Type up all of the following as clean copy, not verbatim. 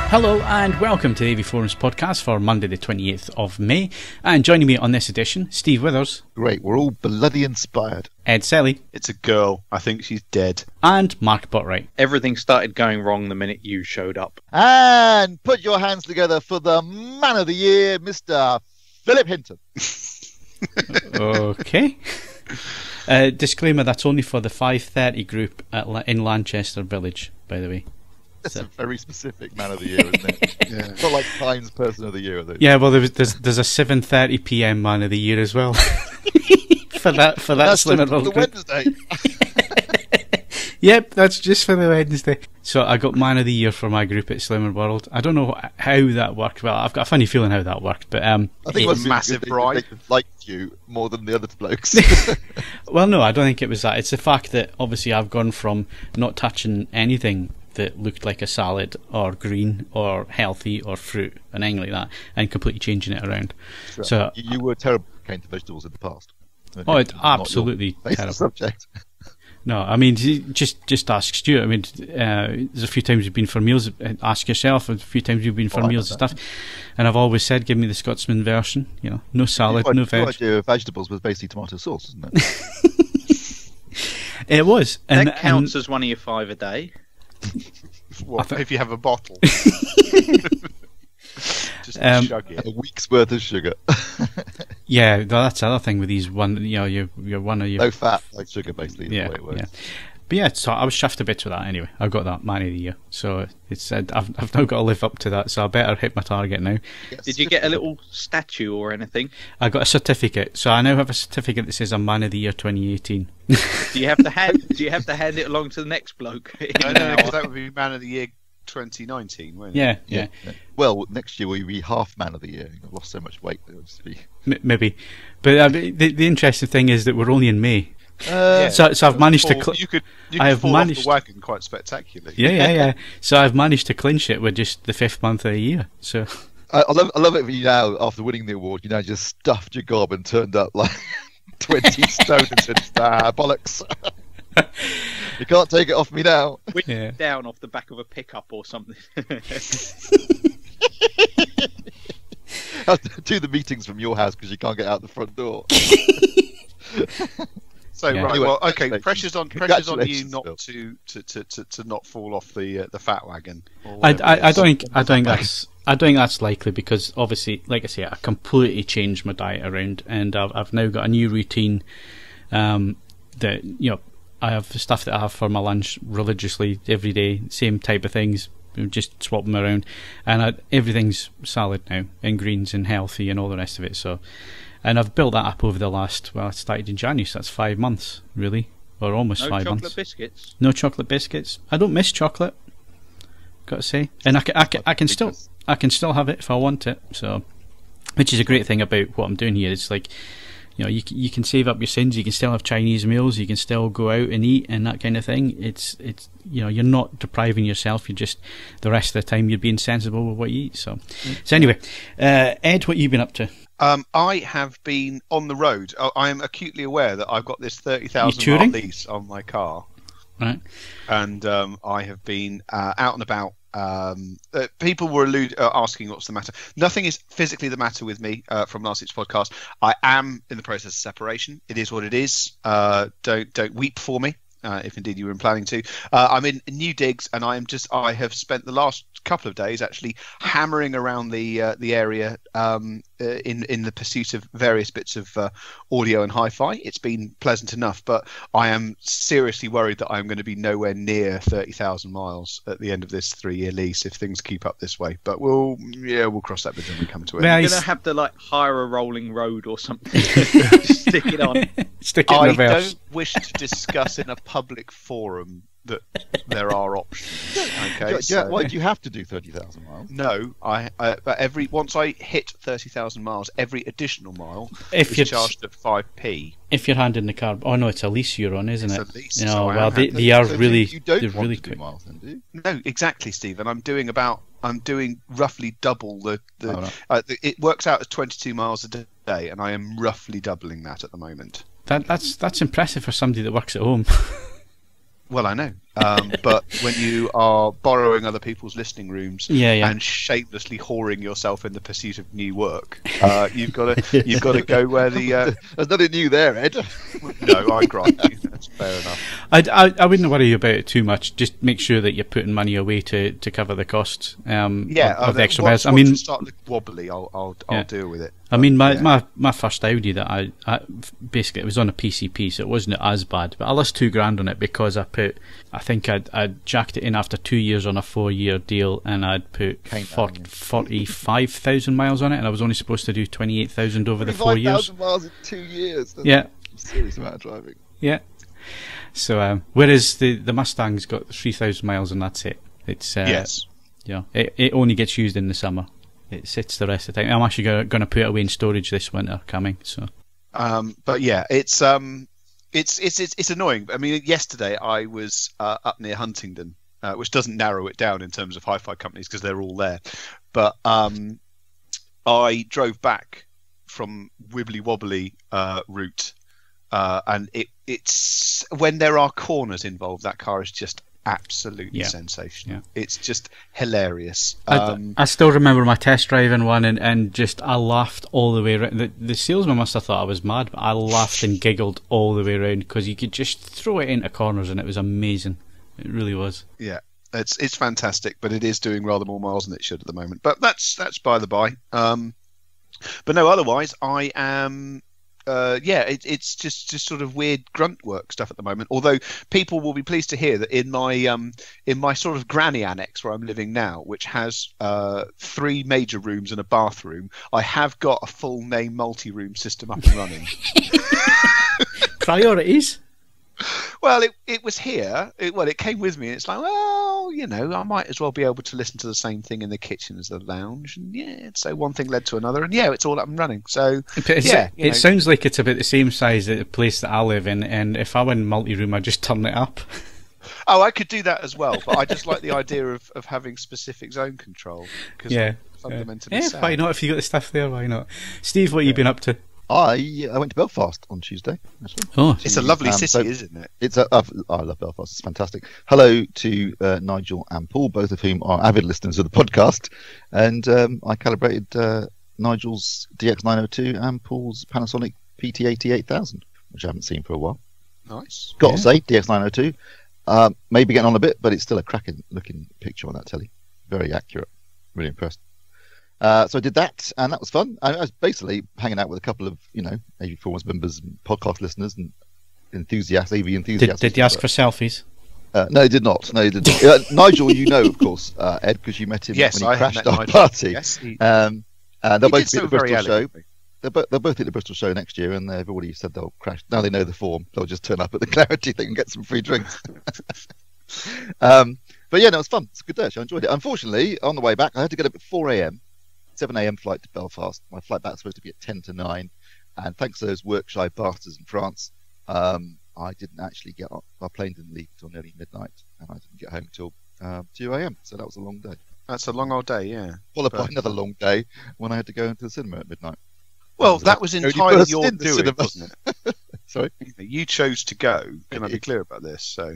Hello and welcome to the AVForums podcast for Monday the 28th of May. And joining me on this edition, Steve Withers. Great, we're all bloody inspired. Ed Selley. It's a girl. I think she's dead. And Mark Botwright. Everything started going wrong the minute you showed up. And put your hands together for the Man of the Year, Mr. Philip Hinton. Okay. Disclaimer, that's only for the 5:30 group in Lanchester Village, by the way. That's a very specific Man of the Year, isn't it? Yeah. It's not like Times Person of the Year. Though. Yeah, well, there's a 7:30 PM Man of the Year as well. for that Slimmer World group. Wednesday. Yep, that's just for the Wednesday. So I got Man of the Year for my group at Slimmer World. I don't know how that worked. Well, I've got a funny feeling how that worked, but I think it was massive pride. They liked you more than the other blokes. Well, no, I don't think it was that. It's the fact that obviously I've gone from not touching anything that looked like a salad or green or healthy or fruit and anything like that, and completely changing it around. Right. So you were terrible when it came to vegetables in the past. Oh, it's absolutely terrible. Subject. No, I mean, just ask Stuart. I mean, there's a few times you've been for meals. Ask yourself. A few times you've been for meals and stuff. And I've always said, give me the Scotsman version. You know, no salad, no veg. The idea of vegetables was basically tomato sauce, isn't it? It was. And that counts as one of your 5 a day. What, if you have a bottle? Just chug it. A week's worth of sugar. Yeah, that's the other thing with these you're one of your no fat, like sugar, basically. Yeah, the way it works. yeah. But yeah, so I was chuffed a bit with that anyway. I've got that Man of the Year, so it's I've now got to live up to that. So I better hit my target now. Yes. Did you get a little statue or anything? I got a certificate, so I now have a certificate that says I'm Man of the Year 2018. Do you have to hand it along to the next bloke? No, because that would be Man of the Year 2019, wouldn't it? Yeah. Well, next year we'll be half Man of the Year. I've lost so much weight that it'll just be... Maybe. But the interesting thing is that we're only in May. Yeah. So I've managed to. You could fall off the wagon quite spectacularly. Yeah. So I've managed to clinch it with just the 5th month of the year. So I love it when you now, after winning the award, you now just stuffed your gob and turned up like 20 stone and said, bollocks. You can't take it off me now. Down off the back of a pickup or something. Do the meetings from your house because you can't get out the front door. So yeah. right, Anyway, well, okay. Pressure's on you not to not fall off the fat wagon. I don't think that's likely, because obviously, like I say, I completely changed my diet around, and I've now got a new routine. That I have stuff that I have for my lunch religiously every day, same type of things. Just swap them around, and everything's salad now, and greens and healthy and all the rest of it. So. And I've built that up over the last, I started in January, so that's 5 months, really, or almost 5 months. No chocolate biscuits? No chocolate biscuits. I don't miss chocolate, got to say. And I can still have it if I want it, so, which is a great thing about what I'm doing here. It's like, you can save up your sins, you can still have Chinese meals, you can still go out and eat and that kind of thing. It's you're not depriving yourself, you're just, the rest of the time you're being sensible with what you eat. So anyway, Ed, what have you been up to? I have been on the road. I am acutely aware that I've got this 30,000 mile lease on my car, right? And I have been out and about. People were asking what's the matter. Nothing is physically the matter with me from last week's podcast. I am in the process of separation. It is what it is. Don't weep for me. If indeed you were planning to. I'm in new digs, and I have spent the last couple of days actually hammering around the area in the pursuit of various bits of audio and hi-fi. It's been pleasant enough, but I am seriously worried that I'm going to be nowhere near 30,000 miles at the end of this 3-year lease if things keep up this way. But we'll cross that bridge when we come to it. You're going to have to hire a rolling road or something. Stick it on. Stick it in reverse. I don't wish to discuss in a public forum that there are options. Okay, why do you have to do 30,000 miles? No, but once I hit 30,000 miles, every additional mile is charged at 5p. If you're handing the car, oh no, it's a lease you're on, isn't it? It's a lease. No, well, they are really. You don't they're want really to do quick. miles, then, do you? No, exactly, Steve. And I'm doing roughly double the. right. It works out as 22 miles a day, and I am roughly doubling that at the moment. That's impressive for somebody that works at home. Well, I know, but when you are borrowing other people's listening rooms and shamelessly whoring yourself in the pursuit of new work, you've got to go where the. There's nothing new there, Ed. No, I grant you. That's fair enough. I wouldn't worry about it too much. Just make sure that you're putting money away to cover the costs. Of the extra beds. I mean, start looking wobbly. I'll deal with it. I mean, my first Audi that I basically, it was on a PCP, so it wasn't as bad. But I lost £2,000 on it because I think I'd jacked it in after 2 years on a 4-year deal, and I'd put 45,000 miles on it, and I was only supposed to do 28,000 over the 4 years. 45,000 miles in 2 years. That's a serious amount of driving. Yeah. So whereas the Mustang's got 3,000 miles, and that's it. It's yes. Yeah. It only gets used in the summer. It sits the rest of the time. I'm actually going to put it away in storage this winter coming. So, but yeah, it's annoying. I mean, yesterday I was up near Huntingdon, which doesn't narrow it down in terms of hi-fi companies because they're all there. But I drove back from Wibbly Wobbly route, and it's when there are corners involved, that car is just absolutely sensational. It's just hilarious. I still remember my test driving one, and just I laughed all the way around. The salesman must have thought I was mad, but I laughed and giggled all the way around because you could just throw it into corners and it was amazing. It really was. Yeah, it's fantastic, but it is doing rather more miles than it should at the moment. But that's by the by. But no, otherwise I am. It's just sort of weird grunt work stuff at the moment. Although people will be pleased to hear that in my sort of granny annex where I'm living now, which has 3 major rooms and a bathroom, I have got a full name multi-room system up and running. Priorities. Well, it was here. It came with me. And it's like, well, I might as well be able to listen to the same thing in the kitchen as the lounge. And so one thing led to another, and it's all up and running. So it sounds like it's about the same size as the place that I live in. And if I went multi-room, I'd just turn it up. Oh, I could do that as well, but I just like the idea of having specific zone control. Fundamentally sound. Why not? If you got the stuff there, why not? Steve, what have you been up to? I went to Belfast on Tuesday. Oh, it's a lovely city, isn't it? I love Belfast. It's fantastic. Hello to Nigel and Paul, both of whom are avid listeners of the podcast. And I calibrated Nigel's DX902 and Paul's Panasonic PT808000, which I haven't seen for a while. Nice. Got to say, DX902, maybe getting on a bit, but it's still a cracking looking picture on that telly. Very accurate. Really impressed. So I did that, and that was fun. I was basically hanging out with a couple of, AVForums members and podcast listeners and enthusiasts, AV enthusiasts. Did you ask for selfies? No, he did not. No, he didn't. Nigel, of course, Ed, because you met him when he crashed our party. Yes, they'll both be at the Bristol show. They'll both at the Bristol show next year, and they've already said they'll crash. Now they know the form. They'll just turn up at the Clarity thing and get some free drinks. But yeah, no, it was fun. It's a good day. I enjoyed it. Unfortunately, on the way back, I had to get up at 4 a.m. 7 a.m. flight to Belfast. My flight back was supposed to be at 10 to 9, and thanks to those work-shy bastards in France, I didn't actually get on. Our plane didn't leave until nearly midnight, and I didn't get home until 2 a.m. So that was a long day. That's a long old day, yeah. Followed by another long day when I had to go into the cinema at midnight. Well, that was entirely your doing, wasn't it? Sorry? You chose to go. Can I be clear about this? So,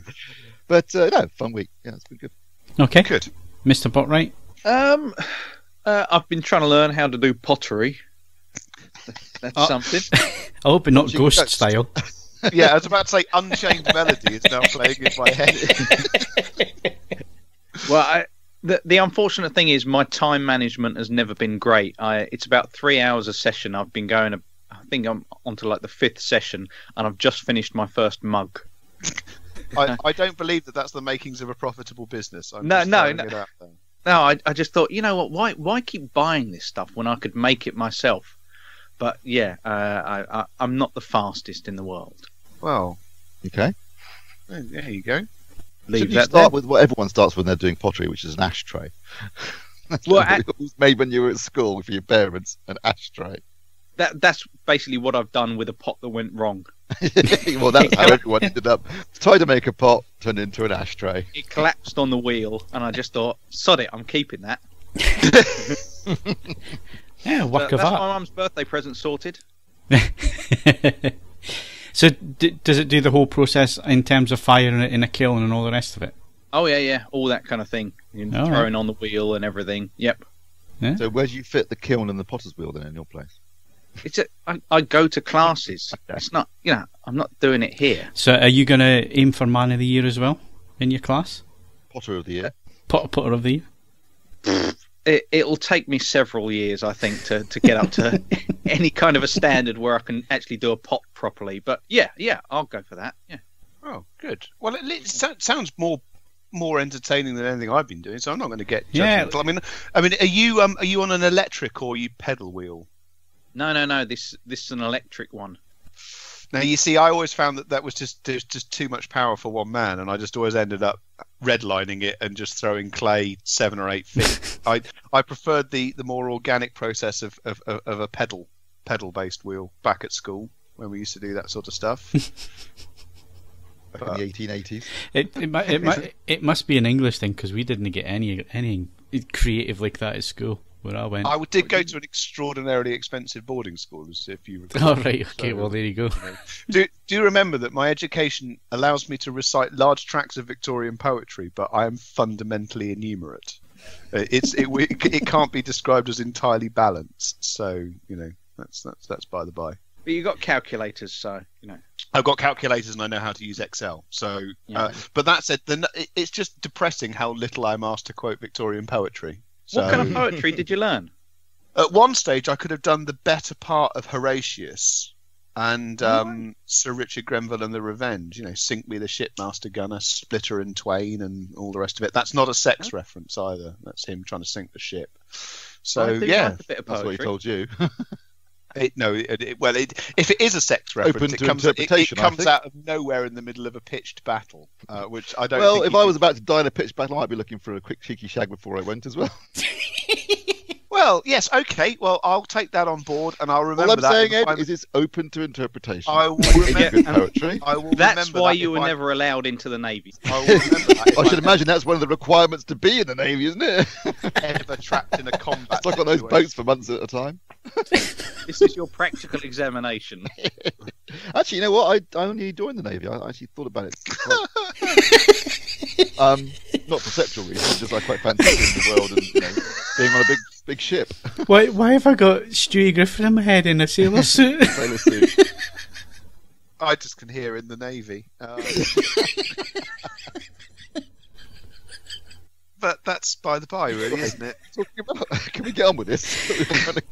but no, fun week. Yeah, it's been good. Okay, good. Mr. Botwright. I've been trying to learn how to do pottery. That's something. I hope it's not ghost style. Yeah, I was about to say Unchained Melody is now playing in my head. Well, the unfortunate thing is my time management has never been great. It's about 3 hours a session. I've been going, I think I'm onto like the 5th session, and I've just finished my first mug. I don't believe that's the makings of a profitable business. No. No, I just thought, you know what? Why keep buying this stuff when I could make it myself? But yeah, I'm not the fastest in the world. Well, okay. There you go. Should you start with what everyone starts when they're doing pottery, which is an ashtray? That's what it was made when you were at school for your parents, an ashtray. That's basically what I've done with a pot that went wrong. Well, that's how everyone ended up. Tried to make a pot, turned into an ashtray. It collapsed on the wheel, and I just thought, sod it, I'm keeping that. Yeah, work of art. That's my mum's birthday present sorted. So does it do the whole process in terms of firing it in a kiln and all the rest of it? Oh yeah, all that kind of thing. Throwing on the wheel and everything. Yep. Yeah. So where do you fit the kiln and the potter's wheel then in your place? I go to classes. It's not, I'm not doing it here. So are you going to aim for Man of the Year as well in your class? Potter of the year. Potter of the Year? It'll take me several years, I think, to get up to any kind of a standard where I can actually do a pot properly. But yeah, I'll go for that. Yeah. Oh, good. Well, it sounds more entertaining than anything I've been doing, so I'm not going to get judgmental. I mean, are you on an electric or are you pedal wheel? No. This is an electric one. Now, you see, I always found that was just too much power for one man, and I just always ended up redlining it and just throwing clay 7 or 8 feet. I preferred the more organic process of a pedal based wheel back at school when we used to do that sort of stuff. Back in the 1880s. It must be an English thing because we didn't get any creative like that at school where I went. I did go to an extraordinarily expensive boarding school, if you recall. Oh, right, okay, well, there you go. Do you remember that my education allows me to recite large tracts of Victorian poetry, but I am fundamentally enumerate. It can't be described as entirely balanced, so, that's by the by. But you got calculators, so, I've got calculators and I know how to use Excel. So, but that said, it's just depressing how little I'm asked to quote Victorian poetry. So, what kind of poetry did you learn? At one stage, I could have done the better part of Horatius and Sir Richard Grenville and the Revenge. Sink me the shipmaster gunner, split her in twain, and all the rest of it. That's not a sex reference either. That's him trying to sink the ship. So yeah, like a bit of that's what he told you. If it is a sex reference, it comes out of nowhere in the middle of a pitched battle, which I don't. Well, if I was about to die in a pitched battle, I might be looking for a quick cheeky shag before I went as well. Well, yes, okay. Well, I'll take that on board, and I'll remember that. All I'm saying, Ed, is it's open to interpretation. I will remember poetry. That's why you were never allowed into the Navy. I will remember that. I should imagine that's one of the requirements to be in the Navy, isn't it? Ever trapped in a combat. Stuck on those boats for months at a time. This is your practical examination. Actually, you know what? I only joined the Navy. I actually thought about it. Not for sexual reasons, just I quite fancy seeing the world and being on a big ship. Why have I got Stewie Griffin in my head in a sailor suit? Sailor suit. I just can hear in the Navy. But that's by the by, really, isn't it? Can we get on with this?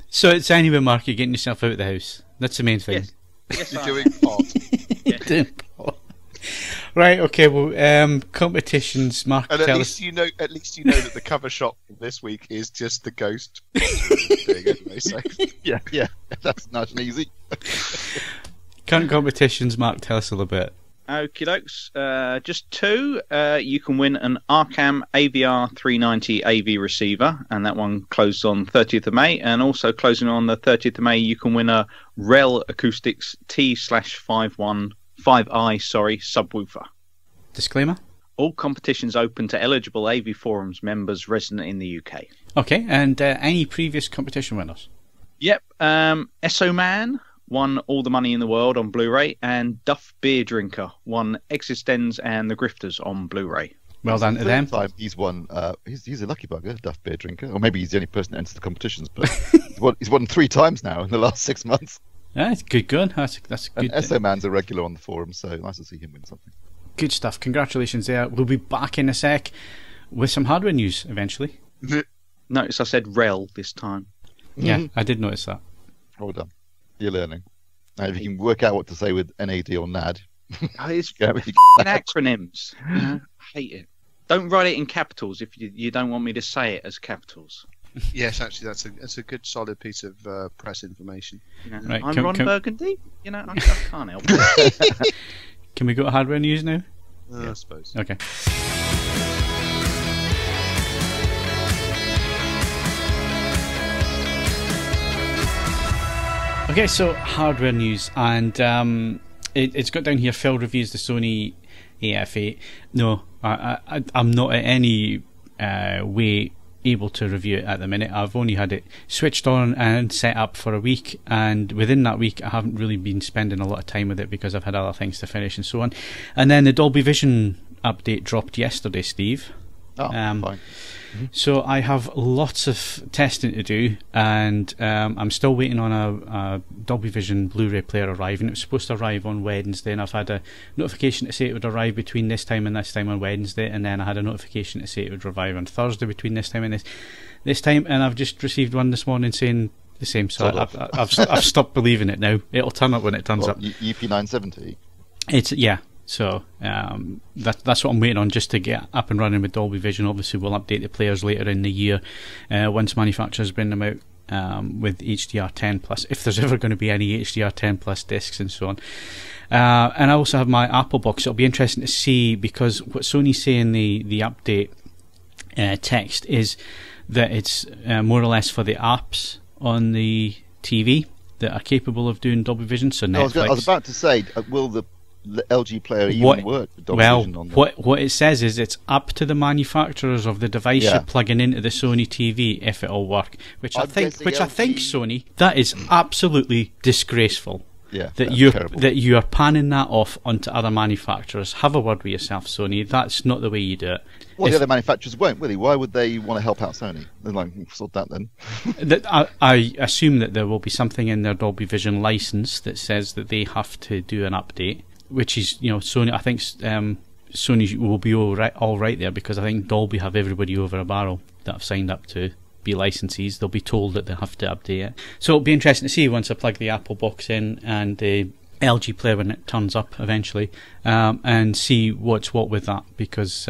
So it's anyway, Mark, you're getting yourself out of the house. That's the main thing. Yes, You're doing pot. Doing pot. Right, okay, well, competitions, Mark, And tell at us. least you know that the cover shot this week is just the ghost thing anyway, so. Yeah, that's nice and easy. Current competitions, Mark, tell us a little bit. Okie dokes. Just two. You can win an Arcam AVR 390 AV receiver, and that one closed on 30th of May. And also closing on the 30th of May, you can win a Rel Acoustics T/5i subwoofer. Disclaimer? All competitions open to eligible AVForums members resident in the UK. Okay, and any previous competition winners? Yep. SO Man won All the Money in the World on Blu-ray, and Duff Beer Drinker won Existenz and The Grifters on Blu-ray. Well done to them. Time he's won. He's a lucky bugger, Duff Beer Drinker, or maybe he's the only person that enters the competitions. But he's won 3 times now in the last 6 months. Yeah, it's good going. That's good. And SO Man's a regular on the forum, so nice to see him win something. Good stuff. Congratulations there. We'll be back in a sec with some hardware news eventually. Notice I said Rel this time. Yeah, I did notice that. Well done. You're learning. Now, if you can work out what to say with NAD or NAD. It's Yeah, acronyms. I hate it. Don't write it in capitals if you don't want me to say it as capitals. Yes, actually, that's a good solid piece of press information. Right, I'm Ron Burgundy. I can't help it. Can we go to hardware news now? I suppose. Okay. Okay, so hardware news, and it's got down here. Phil reviews the Sony AF8. No, I'm not in any way able to review it at the minute. I've only had it switched on and set up for a week, and within that week I haven't really been spending a lot of time with it because I've had other things to finish and so on. And then the Dolby Vision update dropped yesterday, Steve. Fine. So I have lots of testing to do, and I'm still waiting on a Dolby Vision Blu-ray player arriving. It was supposed to arrive on Wednesday, and I've had a notification to say it would arrive between this time and this time on Wednesday, and then I had a notification to say it would arrive on Thursday between this time and this time, and I've just received one this morning saying the same. So I've stopped believing it now. It'll turn up when it turns up. EP970. So that's what I'm waiting on, just to get up and running with Dolby Vision. Obviously, we'll update the players later in the year once manufacturers bring them out with HDR10 Plus, if there's ever going to be any HDR10 Plus discs and so on. And I also have my Apple box. It'll be interesting to see, because what Sony's saying the update text is that it's more or less for the apps on the TV that are capable of doing Dolby Vision. So Netflix. I was about to say, will the LG player even work with Dolby Vision on that? What it says is it's up to the manufacturers of the device you're plugging into the Sony TV if it'll work. Which I think Sony, that is absolutely disgraceful. Yeah, that you are panning that off onto other manufacturers. Have a word with yourself, Sony. That's not the way you do it. Well, the other manufacturers won't, will they? Why would they want to help out Sony? They're like, sort that then. I assume that there will be something in their Dolby Vision license that says that they have to do an update, which is, Sony. I think Sony will be all right there, because I think Dolby have everybody over a barrel that have signed up to be licensees. They'll be told that they have to update it. So it'll be interesting to see once I plug the Apple box in and the LG player when it turns up eventually, and see what's what with that, because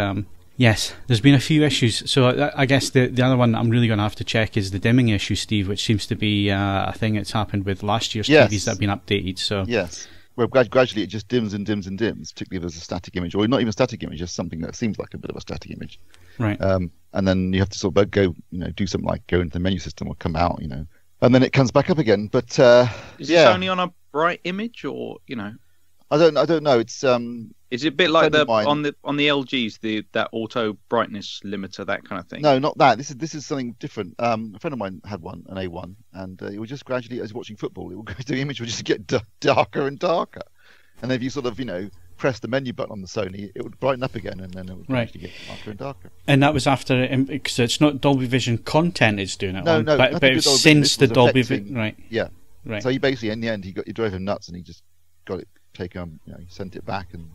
yes, there's been a few issues. So I guess the other one that I'm really going to have to check is the dimming issue, Steve, which seems to be a thing that's happened with last year's TVs that have been updated. So yes. Well, gradually it just dims and dims and dims, particularly if there's a static image, or not even a static image, just something that seems like a bit of a static image. Right. And then you have to sort of go, do something like go into the menu system or come out, and then it comes back up again. But is it only on a bright image, or I don't know. It's is it a bit like on the LGs, that auto brightness limiter, that kind of thing? No, not that. This is something different. A friend of mine had one, an A1, and it would just gradually, as watching football, it would go to the image would just get darker and darker. And then if you sort of press the menu button on the Sony, it would brighten up again, and then it would gradually get darker and darker. And that was after, because it's not Dolby Vision content it's doing it on, no, but it's since the Dolby Vision, right? Yeah, right. So he basically, in the end, you drove him nuts, and he just got it taken, he sent it back, and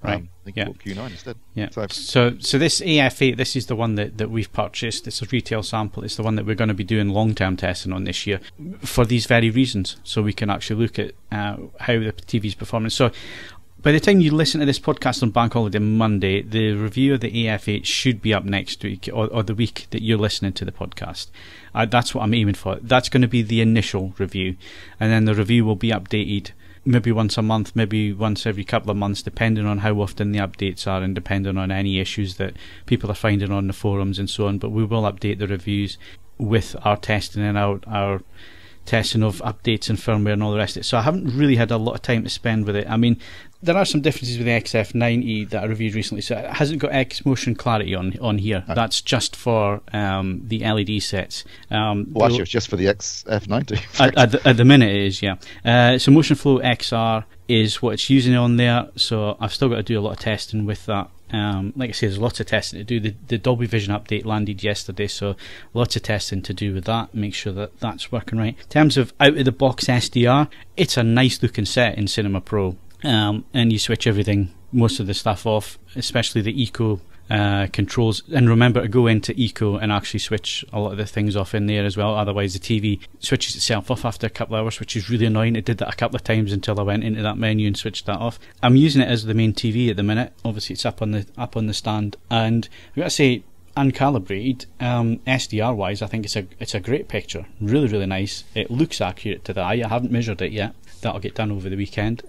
I think he bought Q9 instead. Yeah. So this AF8, this is the one that we've purchased. It's a retail sample. It's the one that we're going to be doing long-term testing on this year for these very reasons, so we can actually look at how the TV's performing. So by the time you listen to this podcast on Bank Holiday Monday, the review of the AF8 should be up next week, or the week that you're listening to the podcast. That's what I'm aiming for. That's going to be the initial review, and then the review will be updated maybe once a month, maybe once every couple of months, depending on how often the updates are and depending on any issues that people are finding on the forums and so on. But we will update the reviews with our testing and our testing of updates and firmware and all the rest of it. So I haven't really had a lot of time to spend with it. I mean, there are some differences with the XF90 that I reviewed recently. So it hasn't got X motion clarity on here. Right. That's just for the LED sets. Well, actually, it's just for the XF90. At the minute it is, yeah. So Motion Flow XR is what it's using on there. So I've still got to do a lot of testing with that. Like I say, there's lots of testing to do. The Dolby Vision update landed yesterday, so lots of testing to do with that. Make sure that that's working right. In terms of out-of-the-box SDR, it's a nice looking set in Cinema Pro. And you switch most of the stuff off, especially the Eco controls. And remember to go into Eco and actually switch a lot of the things off in there as well. Otherwise, the TV switches itself off after a couple of hours, which is really annoying. It did that a couple of times until I went into that menu and switched that off. I'm using it as the main TV at the minute. Obviously, it's up on the stand, and I've got to say, uncalibrated, SDR wise, I think it's a great picture. Really, really nice. It looks accurate to the eye. I haven't measured it yet. That'll get done over the weekend.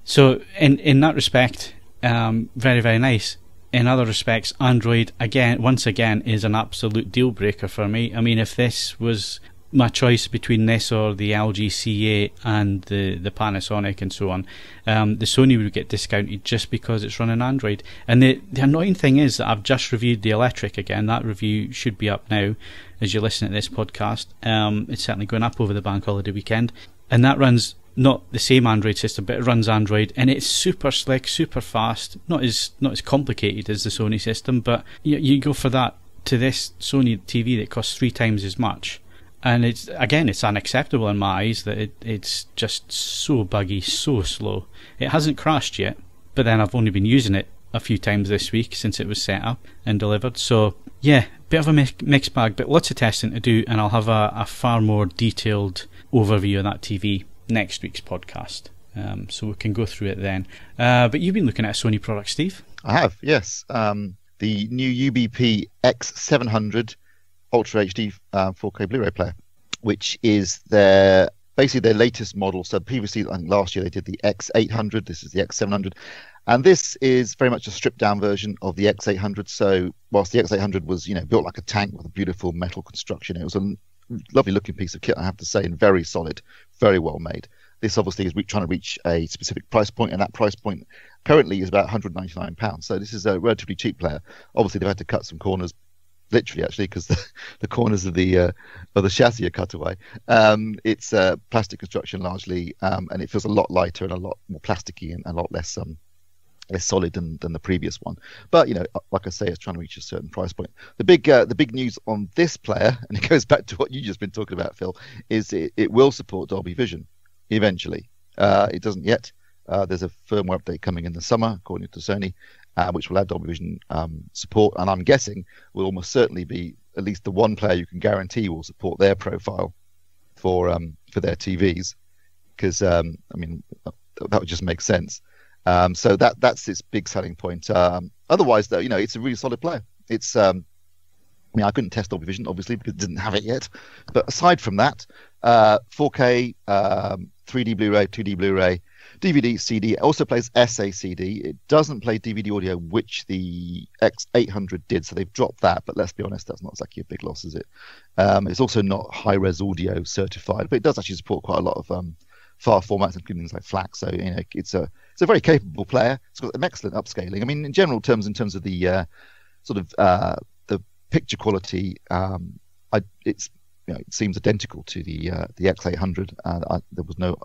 So in that respect, very, very nice. In other respects, Android once again is an absolute deal breaker for me. I mean, if this was my choice between this or the LG C8 and the Panasonic and so on, the Sony would get discounted just because it's running Android. And the annoying thing is that I've just reviewed the Electric again. That review should be up now as you're listening to this podcast. It's certainly going up over the bank holiday weekend. And that runs not the same Android system, but it runs Android, and it's super slick, super fast, not as complicated as the Sony system, but you go for that to this Sony TV that costs 3 times as much. And it's unacceptable in my eyes that it's just so buggy, so slow. It hasn't crashed yet, but then I've only been using it a few times this week since it was set up and delivered. So yeah, bit of a mixed bag, but lots of testing to do, and I'll have a far more detailed overview of that TV next week's podcast. So we can go through it then. But you've been looking at a Sony product, Steve. I have, yes. The new UBP X700 Ultra HD 4K Blu-ray player, which is basically their latest model. So previously, I think last year they did the X800. This is the X700, and this is very much a stripped-down version of the X800. So whilst the X800 was, built like a tank with a beautiful metal construction, it was a lovely-looking piece of kit, I have to say, and very solid, very well made. This obviously is trying to reach a specific price point, and that price point currently is about £199. So this is a relatively cheap player. Obviously, they've had to cut some corners. Literally, actually, because the corners of the chassis are cut away. It's plastic construction largely, and it feels a lot lighter and a lot more plasticky and a lot less solid than the previous one. But like I say, it's trying to reach a certain price point. The big news on this player, and it goes back to what you just been talking about, Phil, is it will support Dolby Vision eventually. It doesn't yet. There's a firmware update coming in the summer, according to Sony, which will add Dolby Vision support, and I'm guessing will almost certainly be at least the one player you can guarantee will support their profile for their TVs, because that would just make sense. So that's its big selling point. Otherwise, though, it's a really solid player. It's I couldn't test Dolby Vision obviously because it didn't have it yet, but aside from that, 4K, 3D Blu-ray, 2D Blu-ray, DVD, CD. It also plays SACD. It doesn't play DVD audio, which the X800 did, so they've dropped that. But let's be honest, that's not exactly a big loss, is it? It's also not high-res audio certified, but it does actually support quite a lot of file formats, including things like FLAC. So it's a very capable player. It's got an excellent upscaling. In general terms, in terms of the the picture quality, it seems identical to the X800. There was no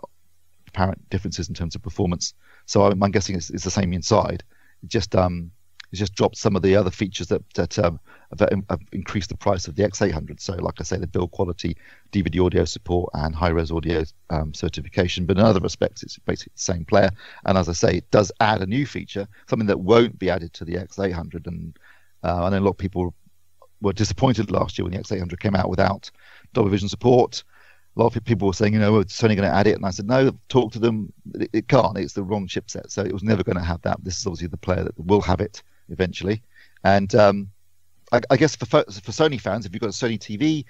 apparent differences in terms of performance, so I'm guessing it's the same inside. It just dropped some of the other features that have increased the price of the X800. So, like I say, the build quality, DVD audio support, and high-res audio certification. But in other respects, it's basically the same player. And as I say, it does add a new feature, something that won't be added to the X800. And I know a lot of people were disappointed last year when the X800 came out without Dolby Vision support. A lot of people were saying, it's only going to add it. And I said, no, talk to them. It can't. It's the wrong chipset. So it was never going to have that. This is obviously the player that will have it eventually. And I guess for Sony fans, if you've got a Sony TV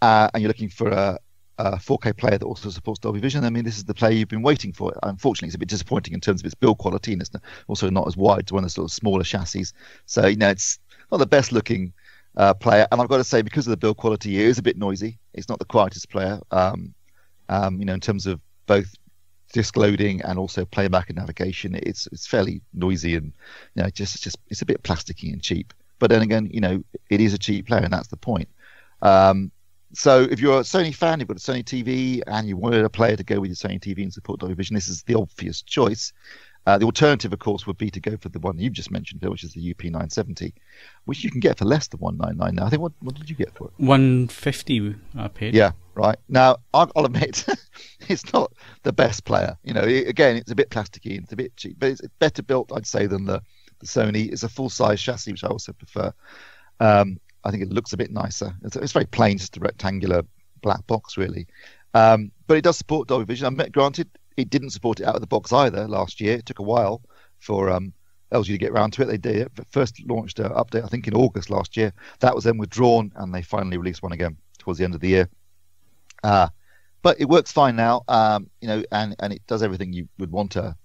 and you're looking for a 4K player that also supports Dolby Vision, this is the player you've been waiting for. Unfortunately, it's a bit disappointing in terms of its build quality, and it's also not as wide. It's one of the sort of smaller chassis. So, it's not the best looking player. And I've got to say, because of the build quality, it is a bit noisy. It's not the quietest player, in terms of both disk loading and also playback and navigation. It's fairly noisy, and it's a bit plasticky and cheap. But then again, it is a cheap player, and that's the point. So if you're a Sony fan, you've got a Sony TV, and you wanted a player to go with your Sony TV and support Dolby Vision, this is the obvious choice. The alternative, of course, would be to go for the one you've just mentioned, Phil, which is the UP970, which you can get for less than $199 now. I think what did you get for it? $150 I paid. Yeah, right. Now I'll admit, it's not the best player. Again, it's a bit plasticky and it's a bit cheap, but it's better built, I'd say, than the Sony. It's a full-size chassis, which I also prefer. I think it looks a bit nicer. It's very plain, just a rectangular black box, really. But it does support Dolby Vision. Granted, it didn't support it out of the box either last year. It took a while for LG to get around to it. They did it. First launched an update, I think, in August last year. That was then withdrawn, and they finally released one again towards the end of the year. But it works fine now, and it does everything you would want a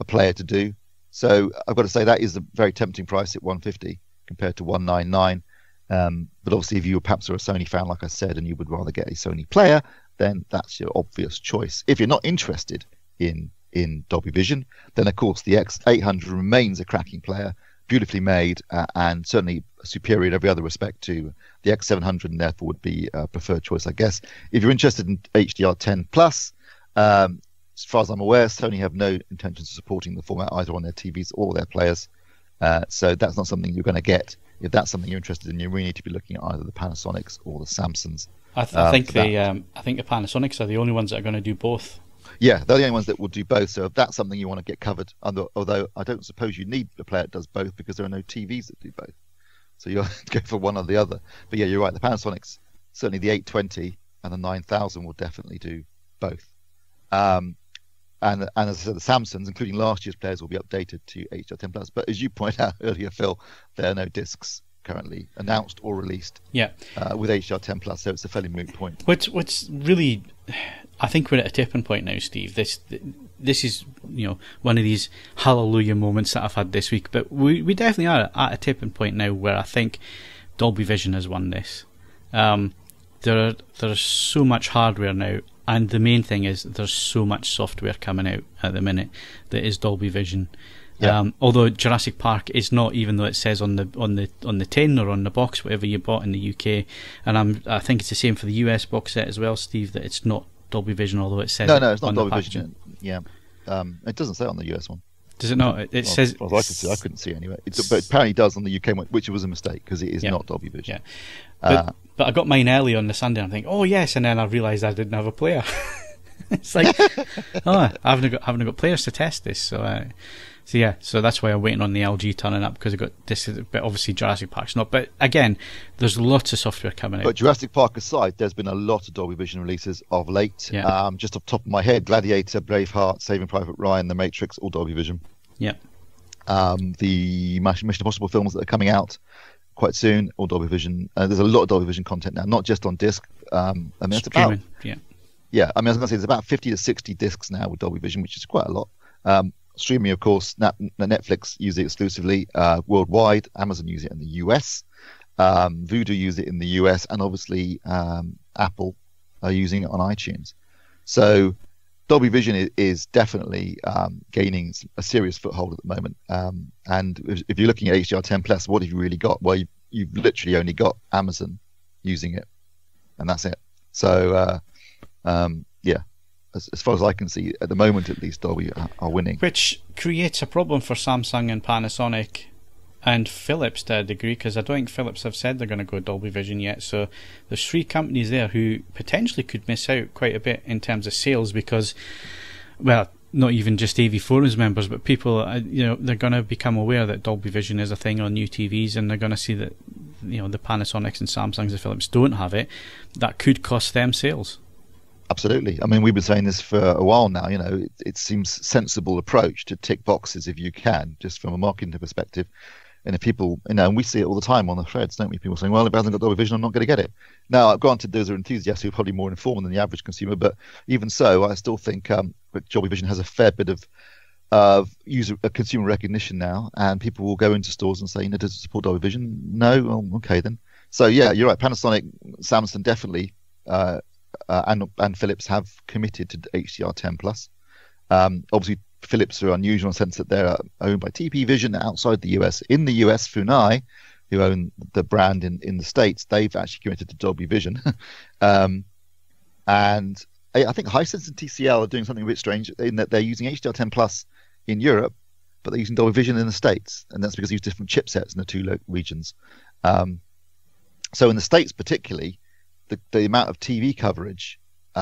player to do. So I've got to say that is a very tempting price at $150 compared to $199. But obviously, if you perhaps are a Sony fan, like I said, and you would rather get a Sony player, then that's your obvious choice. If you're not interested in Dolby Vision, then of course the X800 remains a cracking player, beautifully made, and certainly superior in every other respect to the X700, and therefore would be a preferred choice, I guess. If you're interested in HDR10 Plus, as far as I'm aware, Sony have no intentions of supporting the format either on their TVs or their players. So that's not something you're going to get. If that's something you're interested in, you really need to be looking at either the Panasonics or the Samsungs. I think the Panasonics are the only ones that are going to do both. Yeah, they're the only ones that will do both. So if that's something you want to get covered, although I don't suppose you need a player that does both because there are no TVs that do both. So you'll have to go for one or the other. But yeah, you're right. The Panasonics, certainly the 820 and the 9000 will definitely do both. And as I said, the Samsungs, including last year's players, will be updated to HDR10 Plus. But as you pointed out earlier, Phil, there are no discs currently announced or released. Yeah. With HDR10 Plus, so it's a fairly moot point. What's really, I think we're at a tipping point now, Steve. This is one of these hallelujah moments that I've had this week. But we definitely are at a tipping point now where I think Dolby Vision has won this. There's so much hardware now. And the main thing is there's so much software coming out at the minute that is Dolby Vision. Yeah. Although Jurassic Park is not, even though it says on the tin or on the box, whatever you bought in the UK, and I think it's the same for the US box set as well, Steve, that it's not Dolby Vision, although it says no, it's not Dolby Vision. Yeah, it doesn't say on the US one. Does it not? It says. Well, I couldn't see anyway. But it apparently does on the UK one, which was a mistake because it is not Dolby Vision. Yeah. But I got mine early on the Sunday and I think, oh yes, and then I realised I didn't have a player. It's like, I haven't got players to test this, so that's why I'm waiting on the LG turning up, because I got this. But obviously Jurassic Park's not. But again, there's lots of software coming out. But Jurassic Park aside, there's been a lot of Dolby Vision releases of late. Yeah. Just off the top of my head, Gladiator, Braveheart, Saving Private Ryan, The Matrix, all Dolby Vision. Yeah. The Mission Impossible films that are coming out quite soon, all Dolby Vision. There's a lot of Dolby Vision content now, not just on disc. I mean, it's about, yeah. I mean, I was going to say there's about 50 to 60 discs now with Dolby Vision, which is quite a lot. Streaming, of course, Netflix use it exclusively worldwide. Amazon use it in the US. Vudu use it in the US, and obviously Apple are using it on iTunes. So Dolby Vision is definitely gaining a serious foothold at the moment. And if you're looking at HDR10 Plus, what have you really got? Well, you've literally only got Amazon using it, and that's it. So, as far as I can see, at the moment at least, Dolby are winning. Which creates a problem for Samsung and Panasonic and Philips to a degree, because I don't think Philips have said they're going to go Dolby Vision yet. So there's three companies there who potentially could miss out quite a bit in terms of sales, because, well, not even just AVForums members, but people, they're going to become aware that Dolby Vision is a thing on new TVs, and they're going to see that, the Panasonics and Samsungs and Philips don't have it. That could cost them sales. Absolutely. I mean, we've been saying this for a while now. It seems sensible approach to tick boxes if you can, just from a marketing perspective. And if people, and we see it all the time on the threads, don't we? People saying, well, if it hasn't got Dolby Vision, I'm not going to get it. Now, granted, those are enthusiasts who are probably more informed than the average consumer, but even so, I still think Dolby Vision has a fair bit of consumer recognition now, and people will go into stores and say, does it support Dolby Vision? No? Well, okay then. So, yeah, you're right. Panasonic, Samsung definitely, and Philips have committed to HDR10 Plus. Obviously, Philips are unusual in the sense that they're owned by TP Vision outside the US. In the US, Funai, who own the brand in the States, they've actually committed to Dolby Vision. And I think Hisense and TCL are doing something a bit strange in that they're using HDR10 Plus in Europe, but they're using Dolby Vision in the States, and that's because they use different chipsets in the two regions. So in the States particularly, the amount of TV coverage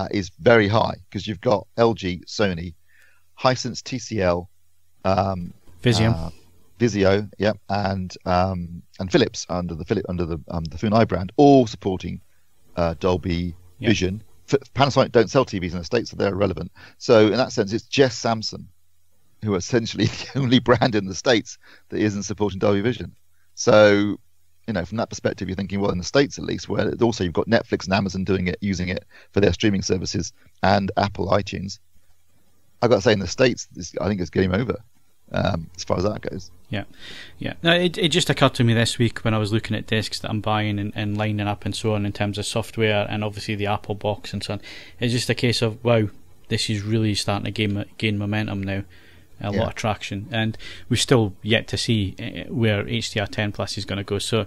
is very high, because you've got LG, Sony, Hisense, TCL, Vizio, yeah, and Philips under the Funai brand, all supporting Dolby Vision. Panasonic don't sell TVs in the States, so they're irrelevant. So in that sense, it's just Samsung who are essentially the only brand in the States that isn't supporting Dolby Vision. So, from that perspective, you're thinking, well, in the States at least, where also you've got Netflix and Amazon using it for their streaming services, and Apple iTunes. I've got to say, in the States, I think it's game over. as far as that goes. Yeah. No, it just occurred to me this week when I was looking at discs that I'm buying and lining up and so on in terms of software and obviously the Apple box and so on. It's just a case of, wow, this is really starting to gain momentum now. A lot of traction, and we're still yet to see where HDR10 Plus is going to go. So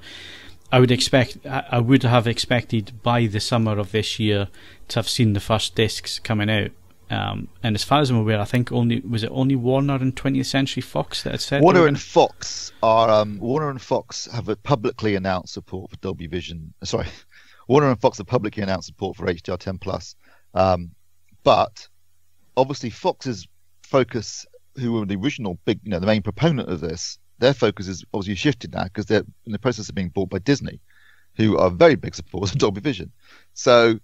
I would have expected by the summer of this year to have seen the first discs coming out. And as far as I'm aware, I think only Warner and 20th Century Fox that had said Warner and Fox have publicly announced support for Dolby Vision. Sorry, Warner and Fox have publicly announced support for HDR10 Plus, but obviously Fox's focus, who were the original big, the main proponent of this, their focus is obviously shifted now because they're in the process of being bought by Disney, who are very big supporters of Dolby Vision. So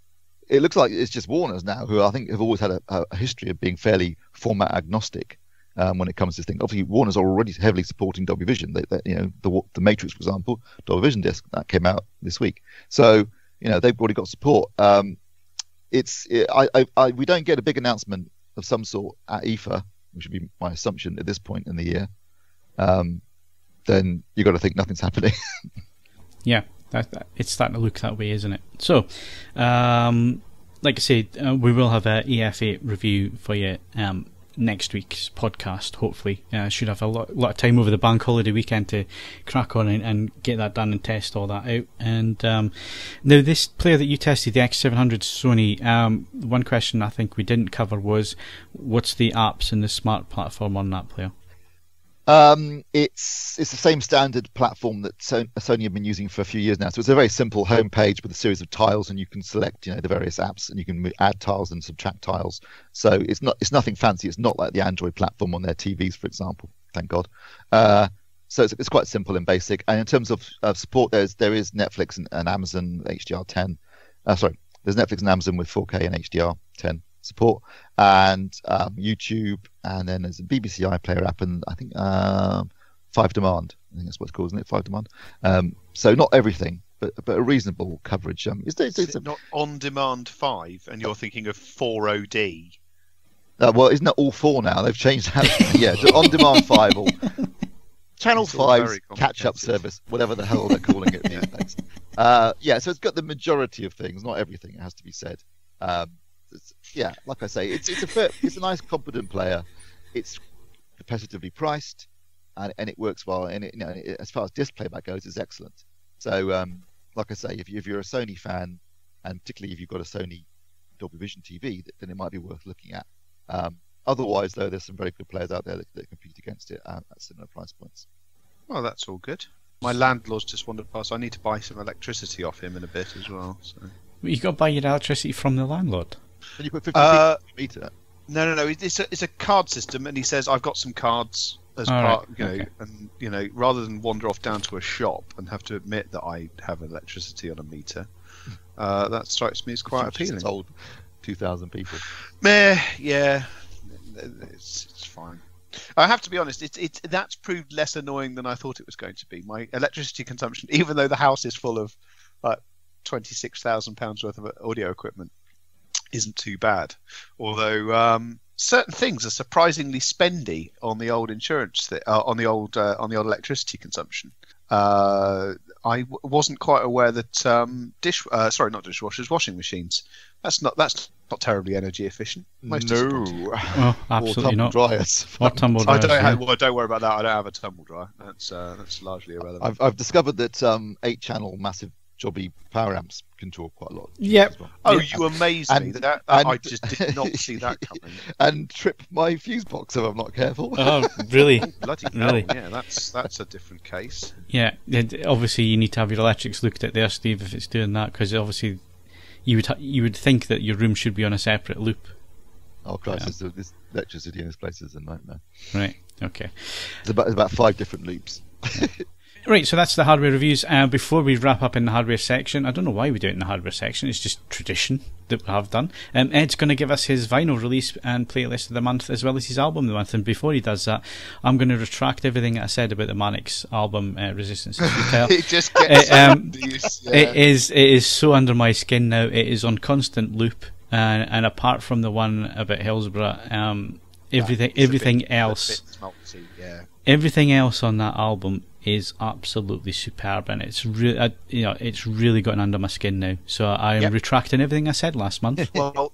it looks like it's just Warner's now, who I think have always had a history of being fairly format agnostic when it comes to this thing. Obviously, Warner's already heavily supporting Dolby Vision. The Matrix, for example, Dolby Vision disc that came out this week. So they've already got support. We don't get a big announcement of some sort at IFA, which would be my assumption at this point in the year, then you've got to think nothing's happening. Yeah, it's starting to look that way, isn't it? So, like I said, we will have an EF8 review for you next week's podcast, hopefully. Should have a lot of time over the bank holiday weekend to crack on and get that done and test all that out. And now this player that you tested, the X700 Sony, one question I think we didn't cover was, what's the apps and the smart platform on that player? It's the same standard platform that Sony have been using for a few years now. So it's a very simple home page with a series of tiles, and you can select the various apps, and you can add tiles and subtract tiles. So it's nothing fancy. It's not like the Android platform on their TVs, for example. Thank God. So it's quite simple and basic. And in terms of support, there is Netflix and Amazon HDR10. There's Netflix and Amazon with 4K and HDR10 support, and YouTube, and then there's a BBC iPlayer app, and I think 5 Demand. I think that's what it's called, isn't it? 5 Demand. So not everything, but a reasonable coverage. Is it not On Demand 5, and you're thinking of 4OD? Well, isn't it all 4 now? They've changed that. Yeah, On Demand 5 or Channel 5's catch-up service, whatever the hell they're calling it these days. So it's got the majority of things, not everything, it has to be said. Like I say, it's a nice, competent player. It's competitively priced, and it works well. And as far as disc playback goes, it's excellent. So, like I say, if you're a Sony fan, and particularly if you've got a Sony Dolby Vision TV, then it might be worth looking at. Otherwise, though, there's some very good players out there that compete against it at similar price points. Well, that's all good. My landlord's just wandered past. I need to buy some electricity off him in a bit as well. So. You've got to buy your electricity from the landlord. Can you put 50 on the meter? No. It's a card system, and he says I've got some cards as part. And rather than wander off down to a shop and have to admit that I have electricity on a meter, that strikes me as quite appealing. Told 2,000 people. Yeah, it's fine. I have to be honest. That's proved less annoying than I thought it was going to be. My electricity consumption, even though the house is full of £26,000 worth of audio equipment, isn't too bad. Although certain things are surprisingly spendy on the old on the old electricity consumption. I wasn't quite aware that not dishwashers, washing machines. That's not terribly energy efficient. Oh, absolutely not. Dryers. Or tumble dryers. Don't worry about that. I don't have a tumble dryer. That's largely irrelevant. I've discovered that 8-channel massive jobby power amps can draw quite a lot. Yep. Well. Oh, you amaze me! I just did not see that coming. And trip my fuse box if I'm not careful. Oh, really? Bloody hell! Really? Yeah, that's a different case. Yeah, obviously you need to have your electrics looked at there, Steve, if it's doing that, because obviously you would think that your room should be on a separate loop. Oh Christ! This electricity in this place is a nightmare. Right. Okay. It's about 5 different loops. Yeah. Right, so that's the hardware reviews. Before we wrap up in the hardware section, I don't know why we do it in the hardware section, it's just tradition that we have done. Ed's going to give us his vinyl release and playlist of the month, as well as his album of the month. And before he does that, I'm going to retract everything I said about the Mannix album, Resistance is Futile. It just gets It is so under my skin now. It is on constant loop, and apart from the one about Hillsborough, everything else. Yeah. Everything else on that album is absolutely superb, and it's really, it's really gotten under my skin now. So I am retracting everything I said last month. Well,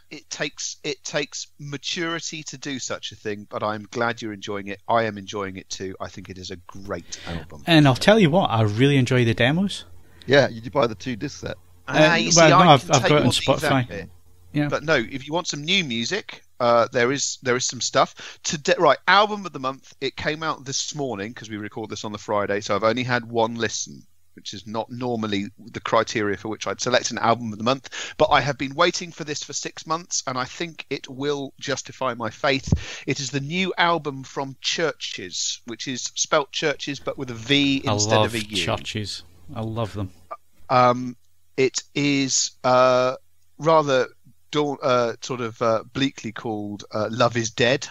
it takes maturity to do such a thing, but I'm glad you're enjoying it. I am enjoying it too. I think it is a great album. And I'll tell you what, I really enjoy the demos. Yeah, you buy the 2-disc set. I've got it on Spotify. Yeah. But no, if you want some new music, there is some stuff. Right, album of the month. It came out this morning because we record this on the Friday, so I've only had one listen, which is not normally the criteria for which I'd select an album of the month. But I have been waiting for this for 6 months, and I think it will justify my faith. It is the new album from Churches, which is spelt Churches but with a V instead of a U. Churches. I love them. It is rather bleakly called Love is Dead.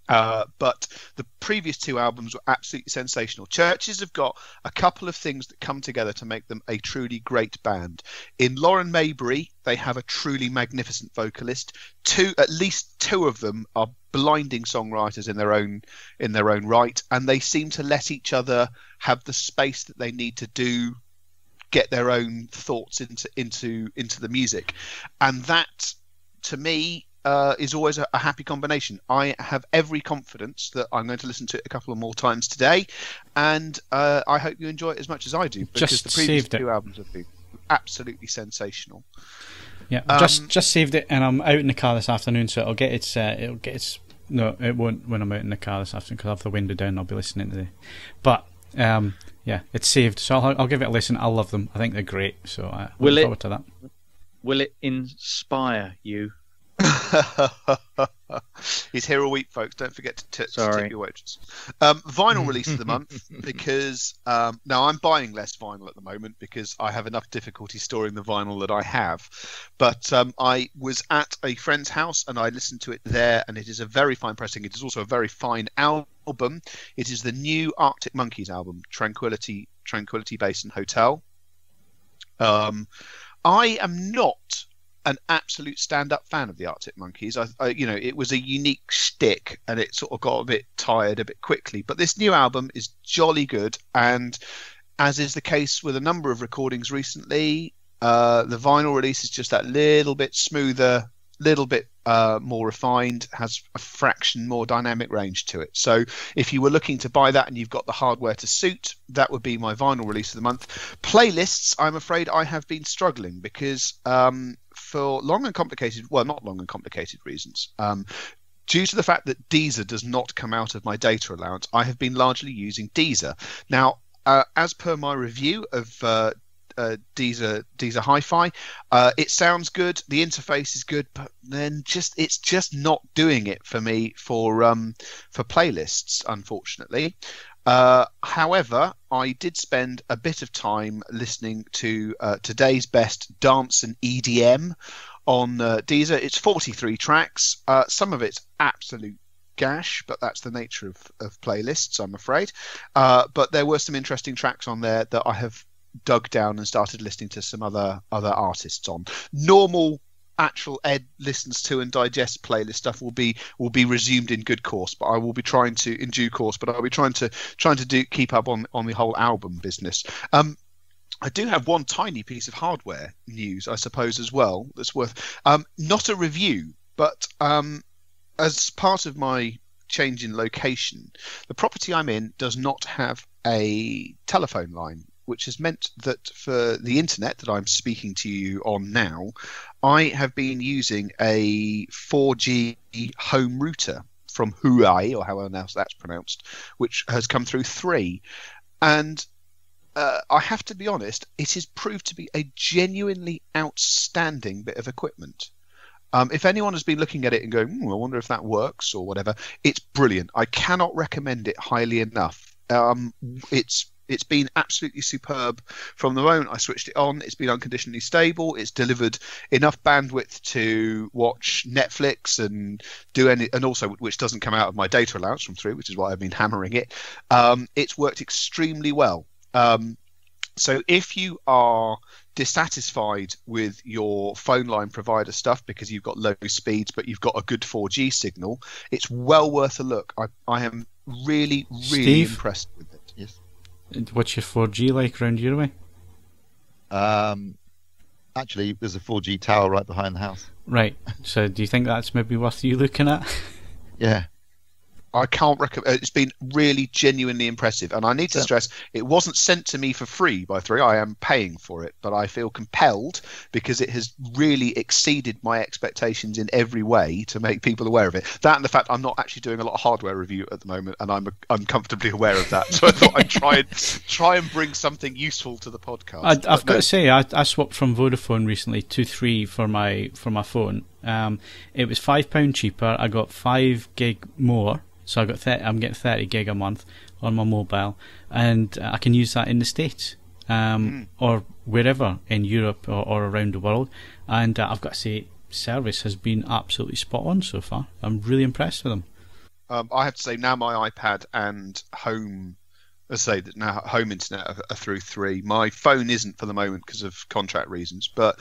But the previous two albums were absolutely sensational. Churches have got a couple of things that come together to make them a truly great band. In Lauren Maybury, they have a truly magnificent vocalist. At least two of them are blinding songwriters in their own right, and they seem to let each other have the space that they need to get their own thoughts into the music, and that to me is always a happy combination. I have every confidence that I'm going to listen to it a couple of more times today, and I hope you enjoy it as much as I do, because the previous two albums have been absolutely sensational. Yeah, just saved it, and I'm out in the car this afternoon, so it'll get its. No, it won't when I'm out in the car this afternoon because I have the window down. I'll be listening to but yeah, it's saved, so I'll give it a listen. I love them. I think they're great. So I look forward to that. Will it inspire you? He's here all week, folks. Don't forget to tip your waitress. Vinyl release of the month, because now I'm buying less vinyl at the moment because I have enough difficulty storing the vinyl that I have. But I was at a friend's house and I listened to it there, and it is a very fine pressing. It is also a very fine album. It is the new Arctic Monkeys album, Tranquility Base and Hotel. I am not an absolute stand-up fan of the Arctic Monkeys. It was a unique shtick, and it sort of got a bit tired a bit quickly. But this new album is jolly good, and as is the case with a number of recordings recently, the vinyl release is just that little bit smoother, little bit more refined, has a fraction more dynamic range to it. So if you were looking to buy that and you've got the hardware to suit, that would be my vinyl release of the month. Playlists, I'm afraid I have been struggling because for not long and complicated reasons, due to the fact that Deezer does not come out of my data allowance, I have been largely using Deezer. Now, as per my review of Deezer Hi-Fi, it sounds good, the interface is good, but then it's just not doing it for me for playlists, unfortunately. However, I did spend a bit of time listening to today's best dance and EDM on Deezer. It's 43 tracks. Some of it's absolute gash, but that's the nature of playlists, I'm afraid. But there were some interesting tracks on there that I have dug down and started listening to some other artists on. Normal actual Ed listens to and digest playlist stuff will be resumed in due course, but I will be trying to keep up on the whole album business. I do have one tiny piece of hardware news, I suppose, as well, that's worth not a review, but as part of my change in location, the property I'm in does not have a telephone line, which has meant that for the internet that I'm speaking to you on now, I have been using a 4G home router from Huawei, or however else that's pronounced, which has come through 3. And I have to be honest, it has proved to be a genuinely outstanding bit of equipment. If anyone has been looking at it and going, I wonder if that works or whatever, it's brilliant. I cannot recommend it highly enough. It's been absolutely superb from the moment I switched it on. It's been unconditionally stable. It's delivered enough bandwidth to watch Netflix and and also which doesn't come out of my data allowance from 3, which is why I've been hammering it. It's worked extremely well. So if you are dissatisfied with your phone line provider stuff because you've got low speeds but you've got a good 4G signal, it's well worth a look. I am really Steve? impressed with it. Yes. What's your 4G like around your way? Actually, there's a 4G tower right behind the house. Right. So do you think that's maybe worth you looking at? Yeah. I can't recommend. It's been really genuinely impressive, and I need to stress it wasn't sent to me for free by 3. I am paying for it, but I feel compelled because it has really exceeded my expectations in every way to make people aware of it. That and the fact I'm not actually doing a lot of hardware review at the moment, and I'm comfortably aware of that. So I thought I'd try and bring something useful to the podcast. I've got to say, I swapped from Vodafone recently to 3 for my phone. It was £5 cheaper. I got 5 gig more. So I'm getting 30 gig a month on my mobile, and I can use that in the States or wherever in Europe or around the world. And I've got to say, service has been absolutely spot on so far. I'm really impressed with them. I have to say, now my iPad and home, as I say, that now home internet are through 3. My phone isn't for the moment because of contract reasons, but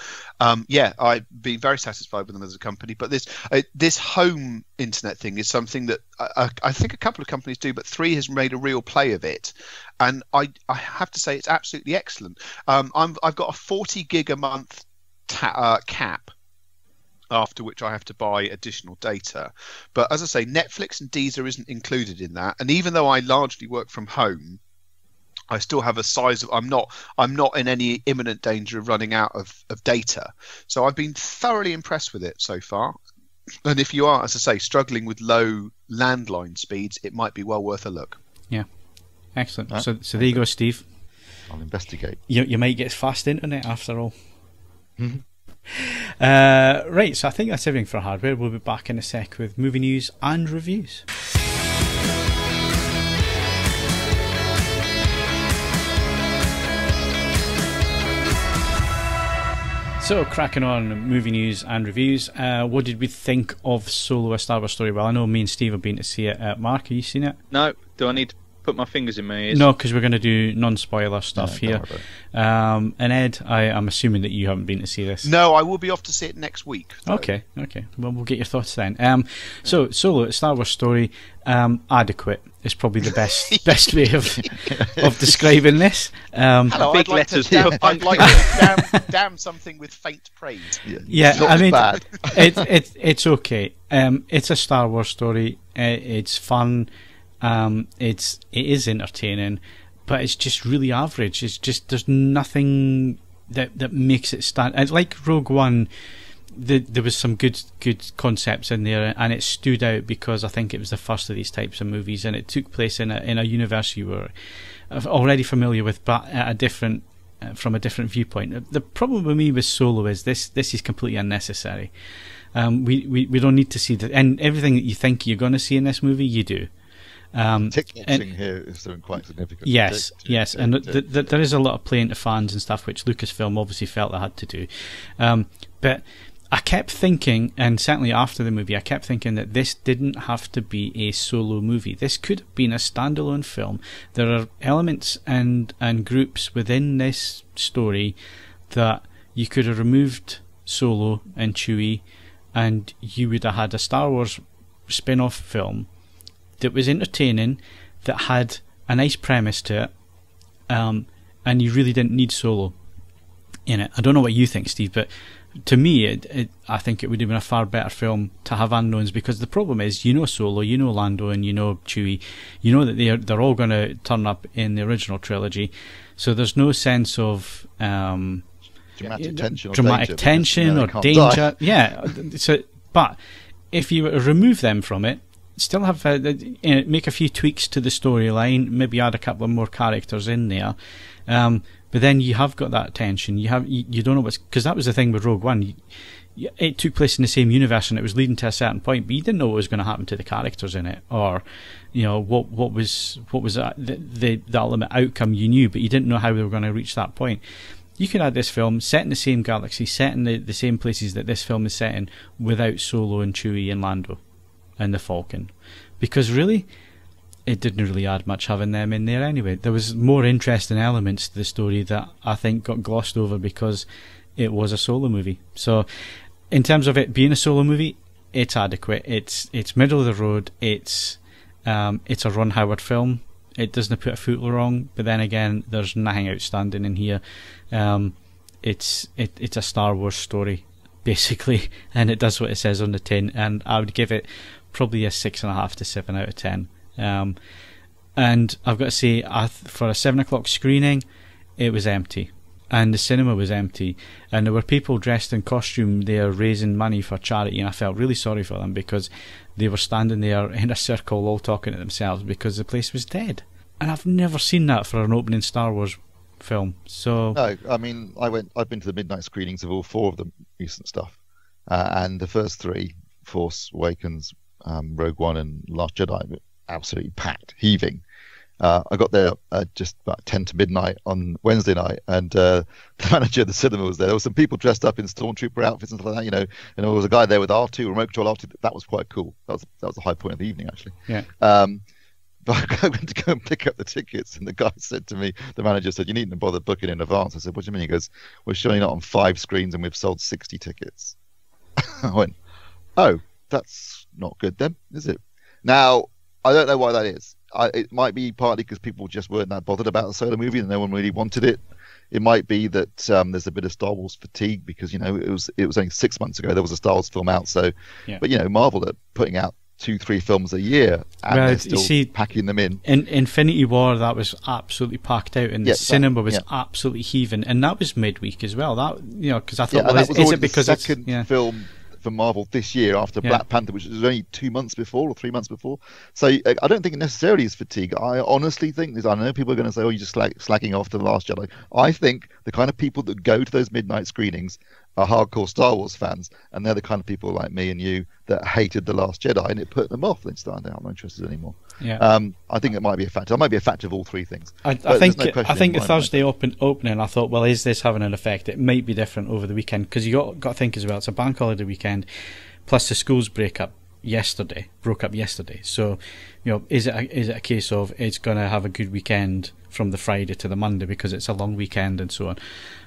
yeah, I've been very satisfied with them as a company. But this home internet thing is something that I think a couple of companies do, but 3 has made a real play of it, and I have to say it's absolutely excellent. I've got a 40 gig a month cap, after which I have to buy additional data. But as I say, Netflix and Deezer isn't included in that. And even though I largely work from home, I still have a size of I'm not in any imminent danger of running out of data. So I've been thoroughly impressed with it so far. And if you are, as I say, struggling with low landline speeds, it might be well worth a look. Yeah, excellent. So there you go, Steve. I'll investigate. You might get fast internet after all. Mm-hmm. Right, so I think that's everything for hardware. We'll be back in a sec with movie news and reviews. So, cracking on movie news and reviews. What did we think of Solo: A Star Wars Story? Well, I know me and Steve have been to see it. Mark, have you seen it? No. Do I need to put my fingers in my ears? No, because we're going to do non-spoiler stuff here. And Ed, I'm assuming that you haven't been to see this. No, I will be off to see it next week. So. Okay. Well, we'll get your thoughts then. So, Solo: A Star Wars Story, adequate is probably the best way of describing this. Hello, big letters. I'd like to damn something with faint praise. Yeah, I mean, bad. it's okay. It's a Star Wars story. It's fun. It is entertaining, but it's just really average. It's just there's nothing that makes it stand. It's like Rogue One. There was some good concepts in there, and it stood out because I think it was the first of these types of movies, and it took place in a universe you were already familiar with, but at from a different viewpoint. The problem with me with Solo is this is completely unnecessary. We don't need to see that, and everything that you think you're going to see in this movie, you do. Tick-boxing here is doing quite significant. Yes, and there is a lot of playing to fans and stuff, which Lucasfilm obviously felt they had to do. But I kept thinking, and certainly after the movie, I kept thinking that this didn't have to be a Solo movie. This could have been a standalone film. There are elements and groups within this story that you could have removed Solo and Chewie, and you would have had a Star Wars spin-off film that was entertaining, that had a nice premise to it, and you really didn't need Solo in it. I don't know what you think, Steve, but to me, I think it would have been a far better film to have unknowns, because the problem is, Solo, Lando, and Chewie, that they're all going to turn up in the original trilogy, so there's no sense of dramatic tension or danger. Yeah, so but if you remove them from it, still have make a few tweaks to the storyline, maybe add a couple of more characters in there, but then you have got that tension. You don't know what's, because that was the thing with Rogue One. It took place in the same universe and it was leading to a certain point, but you didn't know what was going to happen to the characters in it, or what was the ultimate outcome. You knew, but you didn't know how they were going to reach that point. You could have this film set in the same galaxy, set in the same places that this film is set in, without Solo and Chewie and Lando and the Falcon, because really, it didn't really add much having them in there anyway. There was more interesting elements to the story that I think got glossed over because it was a solo movie. So in terms of it being a solo movie, it's adequate. It's middle of the road. It's a Ron Howard film. It doesn't put a foot wrong, but then again, there's nothing outstanding in here. It's a Star Wars story, basically, and it does what it says on the tin. And I would give it probably a 6.5 to 7 out of 10. And I've got to say, for a 7 o'clock screening, it was empty, and the cinema was empty, and there were people dressed in costume there raising money for charity, and I felt really sorry for them because they were standing there in a circle all talking to themselves because the place was dead. And I've never seen that for an opening Star Wars film. So no, I mean, I've been to the midnight screenings of all 4 of the recent stuff, and the first 3, Force Awakens, Rogue One, and Last Jedi, were absolutely packed, heaving. I got there just about 10 to midnight on Wednesday night, and the manager of the cinema was there. There were some people dressed up in stormtrooper outfits and stuff like that, you know, and there was a guy there with R2, remote control R2. That was quite cool. That was the high point of the evening, actually. Yeah. But I went to go and pick up the tickets, and the guy said to me, the manager said, "You needn't bother booking in advance." I said, "What do you mean?" He goes, "We're showing it on 5 screens, and we've sold 60 tickets." I went, "Oh, that's not good then, is it?" Now, I don't know why that is. It might be partly because people just weren't that bothered about the solo movie and no one really wanted it. It might be that there's a bit of Star Wars fatigue because, you know, it was only 6 months ago there was a Star Wars film out. So, yeah. But, you know, Marvel are putting out 2-3 films a year, and they're still packing them in. In Infinity War, that was absolutely packed out, and the cinema was absolutely heaving, and that was midweek as well. That, you know, because I thought, well, is it because the second film for Marvel this year after Black Panther, which was only 2 months before or 3 months before? So I don't think it necessarily is fatigue. I honestly think this. I know people are going to say, "Oh, you're just slacking off to The Last Jedi." I think the kind of people that go to those midnight screenings are hardcore Star Wars fans, and they're the kind of people like me and you that hated The Last Jedi, and it put them off. They started out, "I'm not interested anymore." Yeah. I think it might be a factor. It might be a factor of all 3 things. I think the Thursday opening, I thought, well, is this having an effect? It might be different over the weekend, because you got to think as well, it's a bank holiday weekend, plus the schools broke up yesterday. So, you know, is it a case of it's going to have a good weekend from the Friday to the Monday because it's a long weekend and so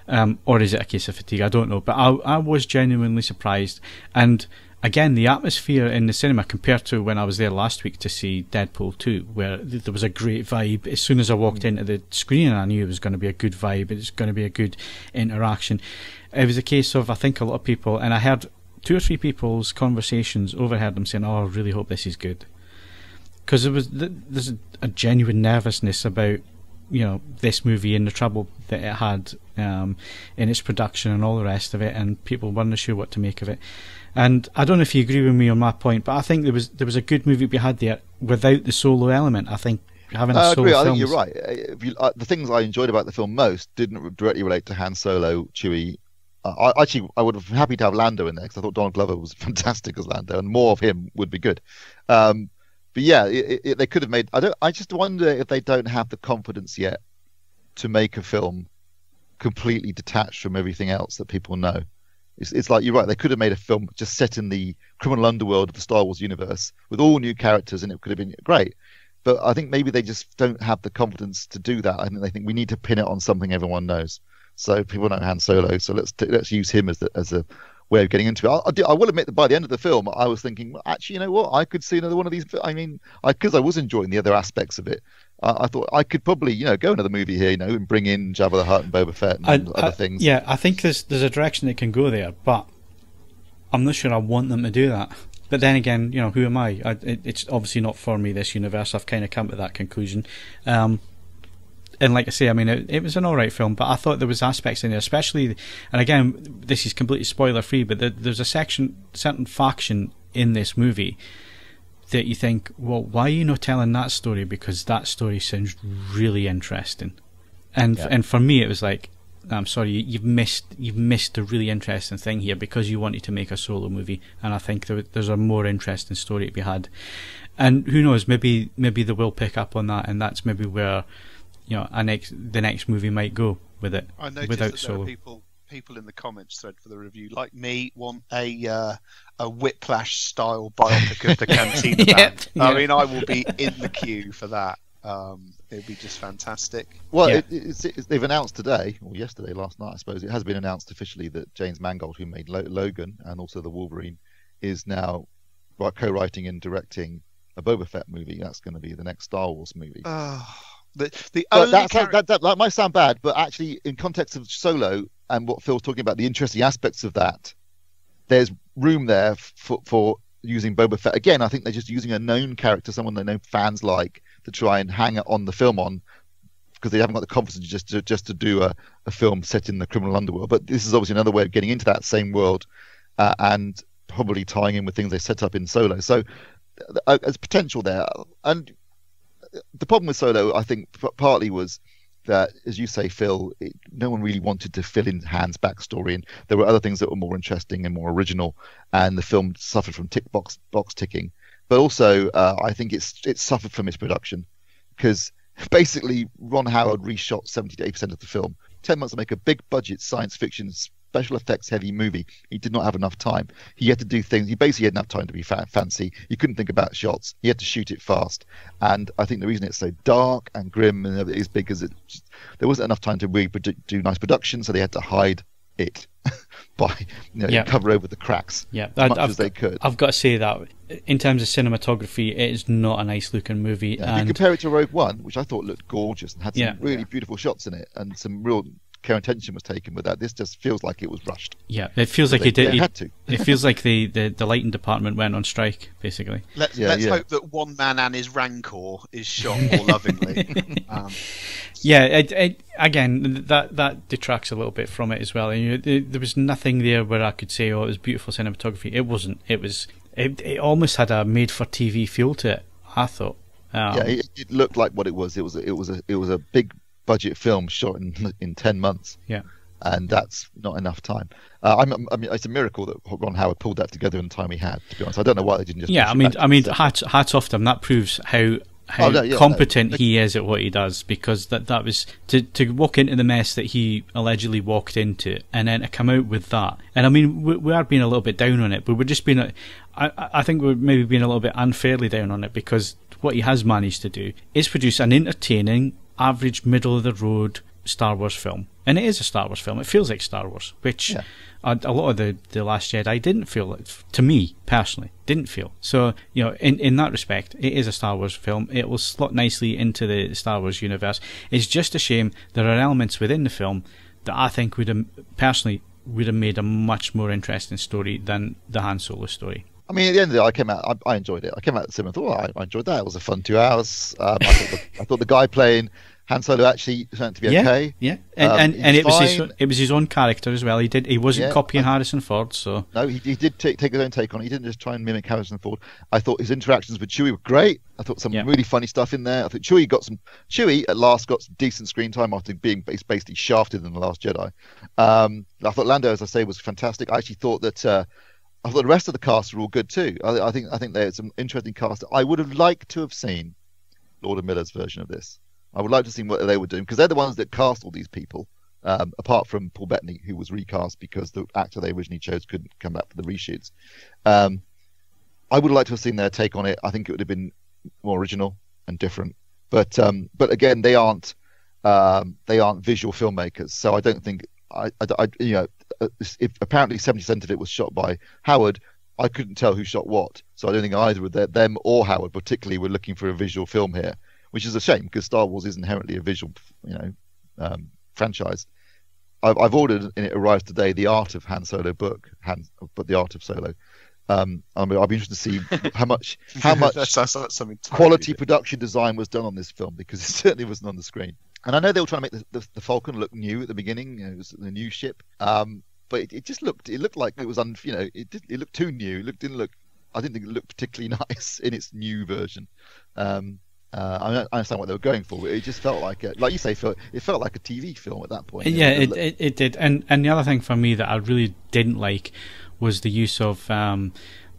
on, or is it a case of fatigue? I don't know, but I was genuinely surprised. And again, the atmosphere in the cinema compared to when I was there last week to see Deadpool 2, where there was a great vibe. As soon as I walked into the screening, I knew it was going to be a good vibe. It was going to be a good interaction. It was a case of, I think a lot of people, and I heard 2 or 3 people's conversations, overheard them saying, "Oh, I really hope this is good," because there's a genuine nervousness about, you know, this movie and the trouble that it had in its production and all the rest of it, and people weren't sure what to make of it. And I don't know if you agree with me on my point, but I think there was a good movie to be had there without the solo element. I think having a solo film. I think you're right. The things I enjoyed about the film most didn't directly relate to Han Solo, Chewie. I would have been happy to have Lando in there because I thought Donald Glover was fantastic as Lando, and more of him would be good. But yeah, they could have made. I just wonder if they don't have the confidence yet to make a film completely detached from everything else that people know. It's like, you're right. They could have made a film just set in the criminal underworld of the Star Wars universe with all new characters, and it could have been great. But I think maybe they just don't have the confidence to do that. I think they think we need to pin it on something everyone knows. So people know Han Solo, so let's use him as a way of getting into it. I will admit that by the end of the film, I was thinking, well, actually, you know what? I could see another one of these. I mean, because I was enjoying the other aspects of it. I thought I could probably, you know, go another movie here, you know, and bring in Jabba the Hutt and Boba Fett and other things. Yeah, I think there's a direction that can go there, but I'm not sure I want them to do that. But then again, you know, who am I? It's obviously not for me, this universe. I've kind of come to that conclusion. And like I say, I mean, it was an alright film, but I thought there was aspects in there, especially, and again, this is completely spoiler free, but there's a certain faction in this movie that you think, well, why are you not telling that story? Because that story sounds really interesting. And for me, it was like, I'm sorry, you've missed a really interesting thing here because you wanted to make a solo movie, and I think there's a more interesting story to be had. And who knows, maybe they will pick up on that, and that's maybe where, you know, the next movie might go with it. I noticed without that solo. there are people people in the comments thread for the review, like me, want a Whiplash style biopic of the Cantina Band. I mean, I will be in the queue for that. It'd be just fantastic. Well, they've announced today, or yesterday, last night, I suppose, it has been announced officially that James Mangold, who made Logan and also the Wolverine, is now co-writing and directing a Boba Fett movie. That's going to be the next Star Wars movie. That might sound bad, but actually, in context of Solo and what Phil's talking about, the interesting aspects of that, there's room there for using Boba Fett. Again, I think they're just using a known character, someone they know fans like, to try and hang on the film on, because they haven't got the confidence just to do a film set in the criminal underworld. But this is obviously another way of getting into that same world and probably tying in with things they set up in Solo. So there's potential there. And the problem with Solo, I think, partly was that, as you say, Phil, no one really wanted to fill in Han's backstory, and there were other things that were more interesting and more original, and the film suffered from box ticking. But also, I think it suffered from misproduction, because basically Ron Howard reshot 70 to 80% of the film. 10 months to make a big budget science fiction special effects heavy movie. He did not have enough time. He had to do things. He basically had enough time to be fancy. He couldn't think about shots. He had to shoot it fast. And I think the reason it's so dark and grim and is because there wasn't enough time to really do nice production, so they had to hide it by cover over the cracks as much as they could. I've got to say that in terms of cinematography, it is not a nice looking movie. Yeah, and you compare it to Rogue One, which I thought looked gorgeous and had some really beautiful shots in it, and some real care and attention was taken with that. This just feels like it was rushed. Yeah, it feels like they had to. It feels like the lighting department went on strike, basically. Let's hope that One Man and His Rancor is shot more lovingly. Again, that detracts a little bit from it as well. There was nothing there where I could say, "Oh, it was beautiful cinematography." It wasn't. It almost had a made-for-TV feel to it, I thought. It looked like what it was. It was a big budget film shot in 10 months. Yeah. And that's not enough time. I mean, it's a miracle that Ron Howard pulled that together in the time he had, to be honest. I don't know why they didn't just... Yeah, hats off to him. That proves how competent he is at what he does, because that was to walk into the mess that he allegedly walked into, and then to come out with that. And I mean, we are being a little bit down on it, but we're just being I think we're maybe being a little bit unfairly down on it, because what he has managed to do is produce an entertaining, average, middle of the road Star Wars film. And it is a Star Wars film. It feels like Star Wars, which a lot of the Last Jedi didn't feel like, to me personally, didn't feel. So, in that respect, it is a Star Wars film. It will slot nicely into the Star Wars universe. It's just a shame there are elements within the film that I think would have made a much more interesting story than the Han Solo story. I mean, at the end of the day, I enjoyed it. I came out of the cinema and thought, I enjoyed that. It was a fun 2 hours. I thought the guy playing Han Solo actually turned out to be okay. Yeah, and it was his own character as well. He wasn't copying Harrison Ford. So no, he did take his own take on it. He didn't just try and mimic Harrison Ford. I thought his interactions with Chewie were great. I thought some really funny stuff in there. I think Chewie at last got some decent screen time after being basically shafted in The Last Jedi. I thought Lando, as I say, was fantastic. I actually thought that. I thought the rest of the cast were all good too. I think there's some interesting cast. I would have liked to have seen Lord and Miller's version of this. I would like to see what they were doing, because they're the ones that cast all these people, apart from Paul Bettany, who was recast because the actor they originally chose couldn't come back for the reshoots. I would have liked to have seen their take on it. I think it would have been more original and different. But again, they aren't visual filmmakers, so I don't think if apparently 70% of it was shot by Howard, I couldn't tell who shot what. So I don't think either of them or Howard particularly were looking for a visual film here, which is a shame, because Star Wars is inherently a visual, franchise. I've ordered, and it arrives today, the Art of Han Solo book, but the Art of Solo. I'll be interested to see how much quality production design was done on this film, because it certainly wasn't on the screen. And I know they were trying to make the Falcon look new at the beginning. It was the new ship, but it looked like it was it looked too new. I didn't think it looked particularly nice in its new version. I understand what they were going for, but it just felt like you say, Phil, it felt like a TV film at that point. Yeah, it did. And the other thing for me that I really didn't like was the use of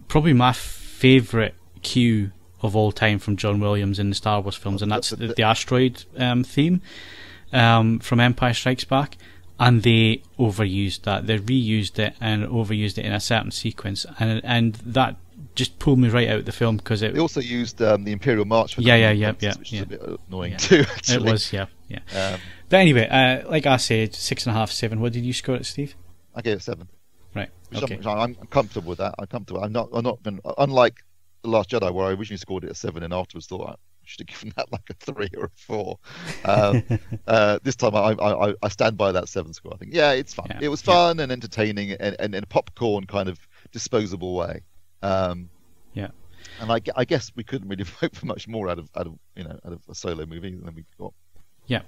probably my favourite cue of all time from John Williams in the Star Wars films, and that's the asteroid theme from Empire Strikes Back. and they overused that. They reused it and overused it in a certain sequence, and that just pulled me right out of the film because it. They also used the Imperial March for which is a bit annoying too. Actually, it was, yeah. But anyway, like I said, 6.5, 7. What did you score it, Steve? I gave it 7. Right. Which Okay. I'm comfortable with that. I'm comfortable. I'm not been unlike The Last Jedi, where I originally scored it a 7 and afterwards thought I should have given that like a 3 or a 4. This time I stand by that 7 score. I think it's fun. Yeah. It was fun and entertaining and in a popcorn kind of disposable way. And I guess we couldn't really hope for much more out of a Solo movie than we got. Yeah.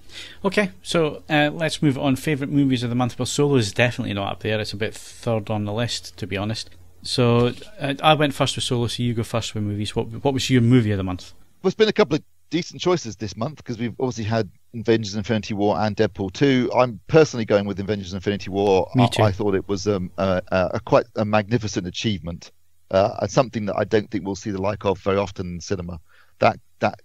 Okay, so let's move on. Favourite movies of the month. Well, Solo is definitely not up there. It's about third on the list, to be honest. So I went first with Solo, so you go first with movies. What was your movie of the month? Well, there's been a couple of decent choices this month because we've obviously had Avengers Infinity War and Deadpool 2. I'm personally going with Avengers Infinity War. Me too. I thought it was quite a magnificent achievement, and something that I don't think we'll see the like of very often in cinema. That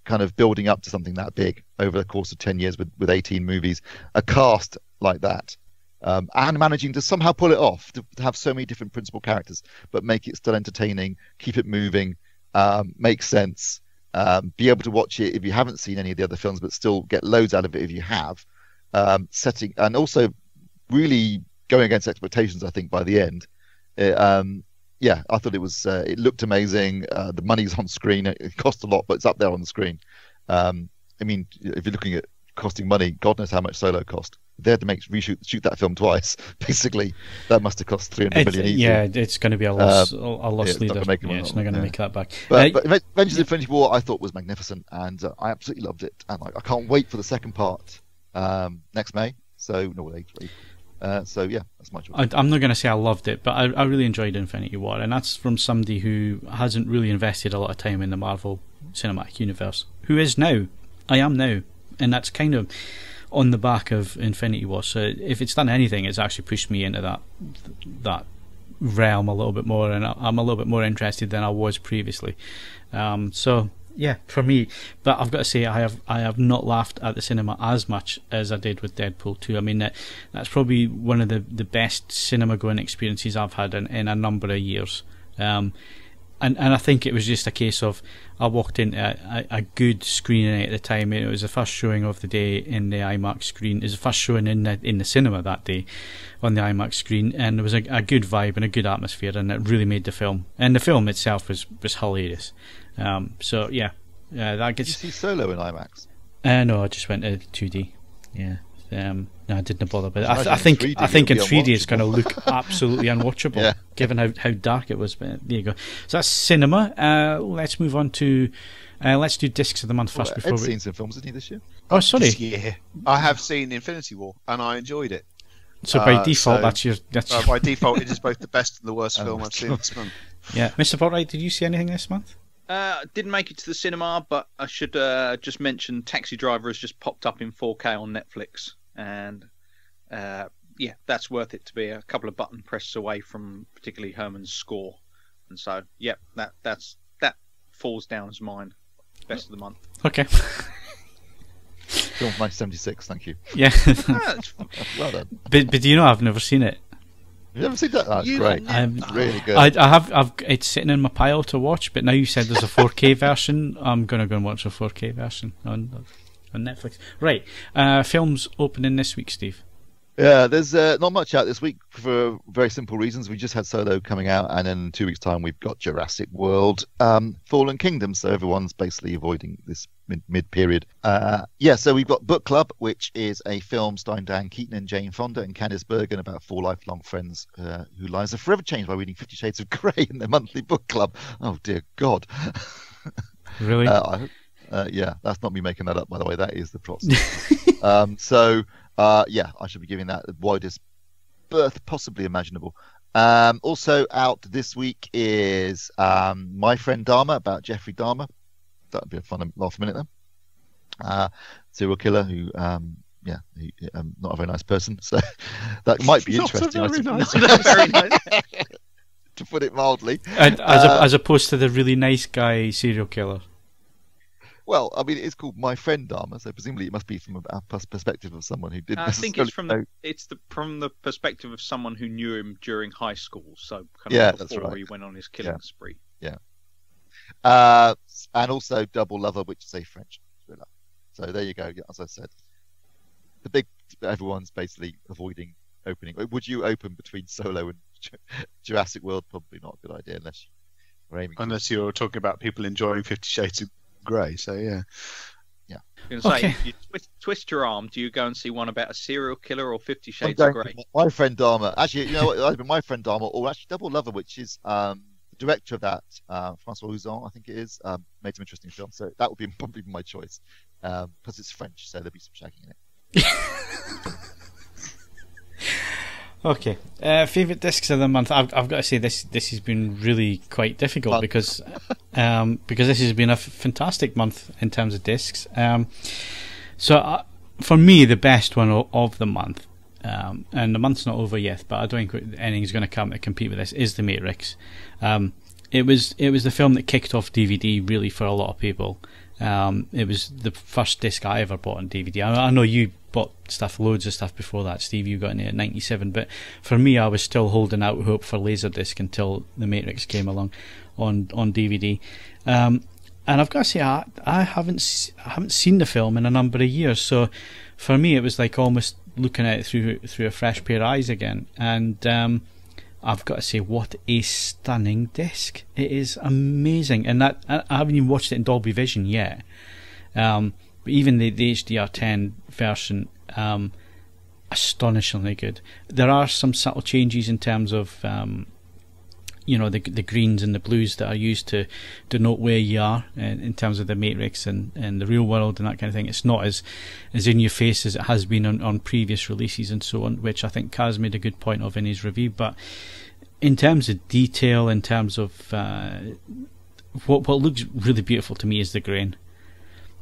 kind of building up to something that big over the course of 10 years with 18 movies, a cast like that, and managing to somehow pull it off, to have so many different principal characters, but make it still entertaining, keep it moving, make sense, be able to watch it if you haven't seen any of the other films, but still get loads out of it if you have, setting, and also really going against expectations, I think, by the end. I thought it was. It looked amazing. The money's on screen. It cost a lot, but it's up there on the screen. I mean, if you're looking at costing money, God knows how much Solo cost. They had to shoot that film twice. Basically, that must have cost 300 million easy. Yeah, it's going to be a loss leader. It's not going to make that back. But Avengers Infinity War, I thought was magnificent, and I absolutely loved it. And I can't wait for the second part next May. So that's my choice. I'm not going to say I loved it, but I really enjoyed Infinity War, and that's from somebody who hasn't really invested a lot of time in the Marvel Cinematic Universe. Who is now? I am now, and that's kind of on the back of Infinity War. So if it's done anything, it's actually pushed me into that realm a little bit more, and I'm a little bit more interested than I was previously. Yeah, for me, but I've got to say I have not laughed at the cinema as much as I did with Deadpool 2. I mean that's probably one of the best cinema going experiences I've had in a number of years. And I think it was just a case of I walked into a good screening at the time. It was the first showing of the day in the IMAX screen. It was the first showing in the cinema that day on the IMAX screen, and there was a good vibe and a good atmosphere, and it really made the film. And the film itself was hilarious. That gets. Did you see Solo in IMAX? No, I just went to 2D. Yeah. No, I didn't bother. But I think in 3D it's going to look absolutely unwatchable, given how dark it was. But there you go. So that's cinema. Let's move on to. Let's do discs of the month first. Ed's seen some films, hasn't he, this year? Oh, sorry. This year, I have seen Infinity War, and I enjoyed it. So by default, by default, it is both the best and the worst film I've seen this month. Yeah, Mr. Botwright, did you see anything this month? Didn't make it to the cinema, but I should just mention Taxi Driver has just popped up in 4K on Netflix, and that's worth it to be a couple of button presses away from particularly Herman's score, and so that falls down as mine, best of the month. Okay. Film from 1976, thank you. Yeah. Well done. But do you know I've never seen it? You've never seen that? That's great. It's really good. I have. It's sitting in my pile to watch, but now you said there's a 4K version. I'm gonna go and watch a 4K version on Netflix. Right. Films opening this week, Steve. Yeah, there's not much out this week for very simple reasons. We just had Solo coming out, and in 2 weeks' time we've got Jurassic World, Fallen Kingdom. So everyone's basically avoiding this mid-period. So we've got Book Club, which is a film starring Diane Keaton and Jane Fonda and Candice Bergen about 4 lifelong friends whose lives are forever changed by reading 50 Shades of Grey in their monthly book club. Oh dear God! Really? That's not me making that up, by the way. That is the plot. I should be giving that the widest berth possibly imaginable. Also out this week is My Friend Dharma, about Jeffrey Dahmer. That would be a fun laugh a minute then. Serial killer who, not a very nice person. So that might be interesting. Not Very nice. To put it mildly. As opposed to the really nice guy serial killer. Well, I mean, it's called My Friend Dharma, so presumably it must be from a perspective of someone who didn't. I think it's from know. from the perspective of someone who knew him during high school, so kind of Yeah, before that's right. he went on his killing spree. Yeah. And also Double Lover, which is a French thriller. So there you go. Yeah, as I said, everyone's basically avoiding opening. Would you open between Solo and Jurassic World? Probably not a good idea unless you're aiming. Unless you're talking about people enjoying 50 Shades of Grey. So yeah. I was going to say, if you twist your arm, do you go and see one about a serial killer or 50 Shades of Grey? My Friend Dharma. Actually, you know what? Either My Friend Dharma or actually Double Lover, which is the director of that, Francois Ozon, I think it is, made some interesting films. So that would be probably my choice because it's French, so there'll be some shagging in it. Okay, favorite discs of the month. I've got to say this has been really quite difficult because this has been a fantastic month in terms of discs. So for me, the best one of the month, and the month's not over yet, but I don't think anything's going to come to compete with this, is The Matrix. It was the film that kicked off DVD really for a lot of people. It was the first disc I ever bought on DVD. I know you bought loads of stuff before that, Steve. You got in it at 97, but for me, I was still holding out hope for Laserdisc until The Matrix came along on DVD. And I've got to say, I haven't seen the film in a number of years, so for me, it was like almost looking at it through a fresh pair of eyes again. And I've got to say, what a stunning disc! It is amazing, and that I haven't even watched it in Dolby Vision yet. But even the HDR10 version, astonishingly good. There are some subtle changes in terms of the greens and the blues that are used to denote where you are in terms of the Matrix and the real world and that kind of thing. It's not as in your face as it has been on previous releases and so on, which I think Kaz made a good point of in his review. But in terms of detail, in terms of what looks really beautiful to me is the grain.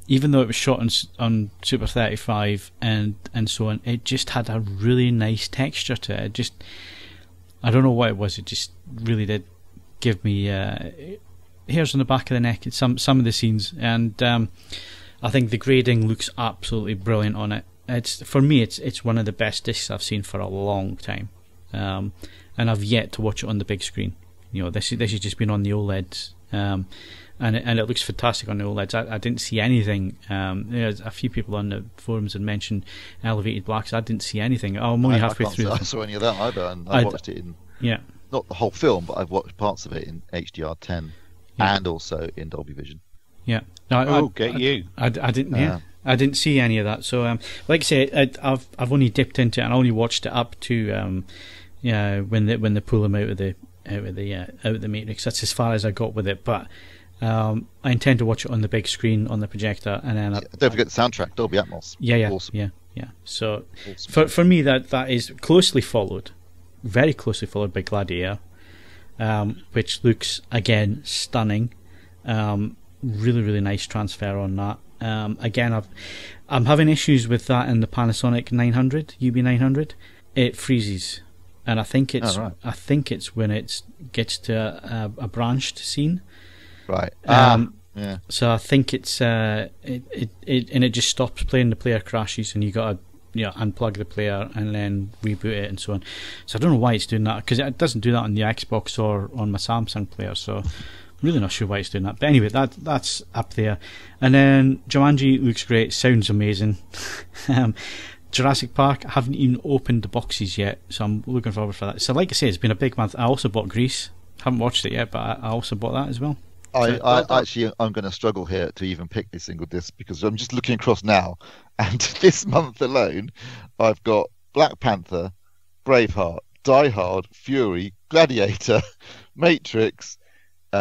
Even though it was shot on Super 35 and so on, it just had a really nice texture to it. I don't know what it was. It just really did give me hairs on the back of the neck in some of the scenes, and I think the grading looks absolutely brilliant on it. For me, it's one of the best discs I've seen for a long time, and I've yet to watch it on the big screen. This has just been on the OLEDs, and it looks fantastic on the OLEDs. I didn't see anything. There's a few people on the forums had mentioned elevated blacks. I didn't see anything. I'm only halfway through. I saw any of that either, and I watched it in not the whole film, but I've watched parts of it in HDR10 and also in Dolby Vision. Yeah. No, I didn't. Yeah. I didn't see any of that. So, like I say, I've only dipped into it, and I only watched it up to when they pull him out of the Matrix. That's as far as I got with it, but. I intend to watch it on the big screen on the projector, and then don't forget the soundtrack, Dolby Atmos. Yeah, awesome. Yeah. So awesome. For me, that is closely followed, very closely followed by Gladiator, which looks again stunning. Really, really nice transfer on that. Again, I'm having issues with that in the Panasonic 900 UB900. It freezes, and I think it's when it gets to a branched scene. Right. Yeah. So I think it's it just stops playing. The player crashes, and you got to unplug the player and then reboot it and so on. So I don't know why it's doing that, because it doesn't do that on the Xbox or on my Samsung player. So I'm really not sure why it's doing that. But anyway, that's up there. And then Jumanji looks great, sounds amazing. Jurassic Park, I haven't even opened the boxes yet, so I'm looking forward for that. So like I say, it's been a big month. I also bought Grease. Haven't watched it yet, but I also bought that as well. I'm going to struggle here to even pick a single disc, because I'm just looking across now, and this month alone, I've got Black Panther, Braveheart, Die Hard, Fury, Gladiator, Matrix,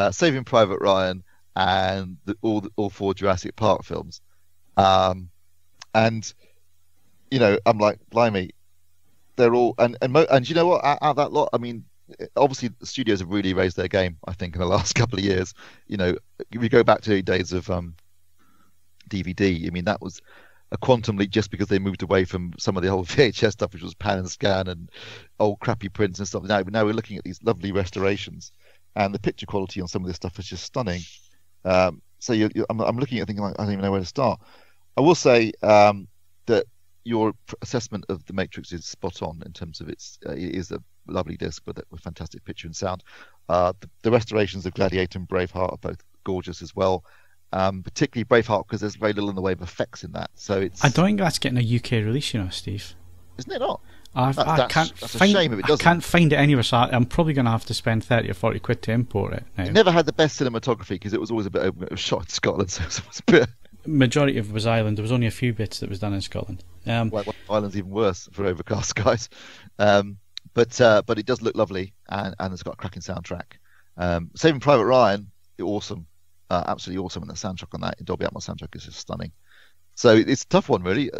Saving Private Ryan, and all four Jurassic Park films. And I'm like, blimey, they're all and you know what? Out of that lot, I mean, obviously the studios have really raised their game, I think, in the last couple of years. If you go back to the days of DVD, I mean, that was a quantum leap just because they moved away from some of the old VHS stuff, which was pan and scan and old crappy prints and stuff. Now we're looking at these lovely restorations, and the picture quality on some of this stuff is just stunning. so I'm looking at thinking like, I don't even know where to start. I will say that your assessment of the Matrix is spot on in terms of it is a lovely disc with fantastic picture and sound. The restorations of Gladiator and Braveheart are both gorgeous as well. Particularly Braveheart, because there's very little in the way of effects in that. So I don't think that's getting a UK release, Steve. Isn't it not? That's a shame if it doesn't. I can't find it anywhere, so I'm probably going to have to spend 30 or 40 quid to import it now. It never had the best cinematography because it was always a bit open. It was shot in Scotland, so it was a bit. Majority of it was Ireland. There was only a few bits that was done in Scotland. Ireland's even worse for overcast skies. But it does look lovely, and it's got a cracking soundtrack. Saving Private Ryan, awesome. Absolutely awesome, and the soundtrack on that Dolby Atmos soundtrack is just stunning. So it's a tough one, really.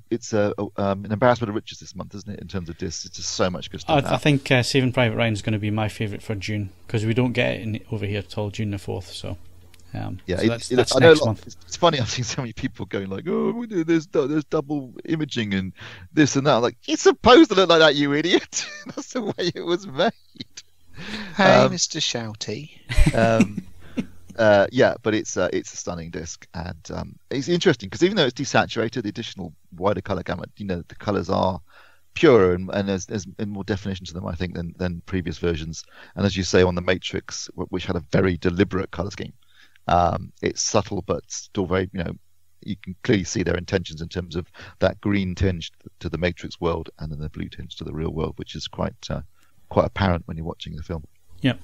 It's an embarrassment of riches this month, isn't it? In terms of discs, it's just so much good stuff. I think Saving Private Ryan is going to be my favourite for June because we don't get it over here till June the 4th. So that's next month. It's funny. I've seen so many people going like, "Oh, there's double imaging and this and that." I'm like, it's supposed to look like that, you idiot. That's the way it was made. Hey, Mr. Shouty. But it's a stunning disc, and it's interesting because even though it's desaturated, the additional wider color gamut, the colors are purer and there's more definition to them, I think, than previous versions. And as you say, on the Matrix, which had a very deliberate color scheme, it's subtle but still very, you can clearly see their intentions in terms of that green tinge to the Matrix world and then the blue tinge to the real world, which is quite apparent when you're watching the film. Yeah.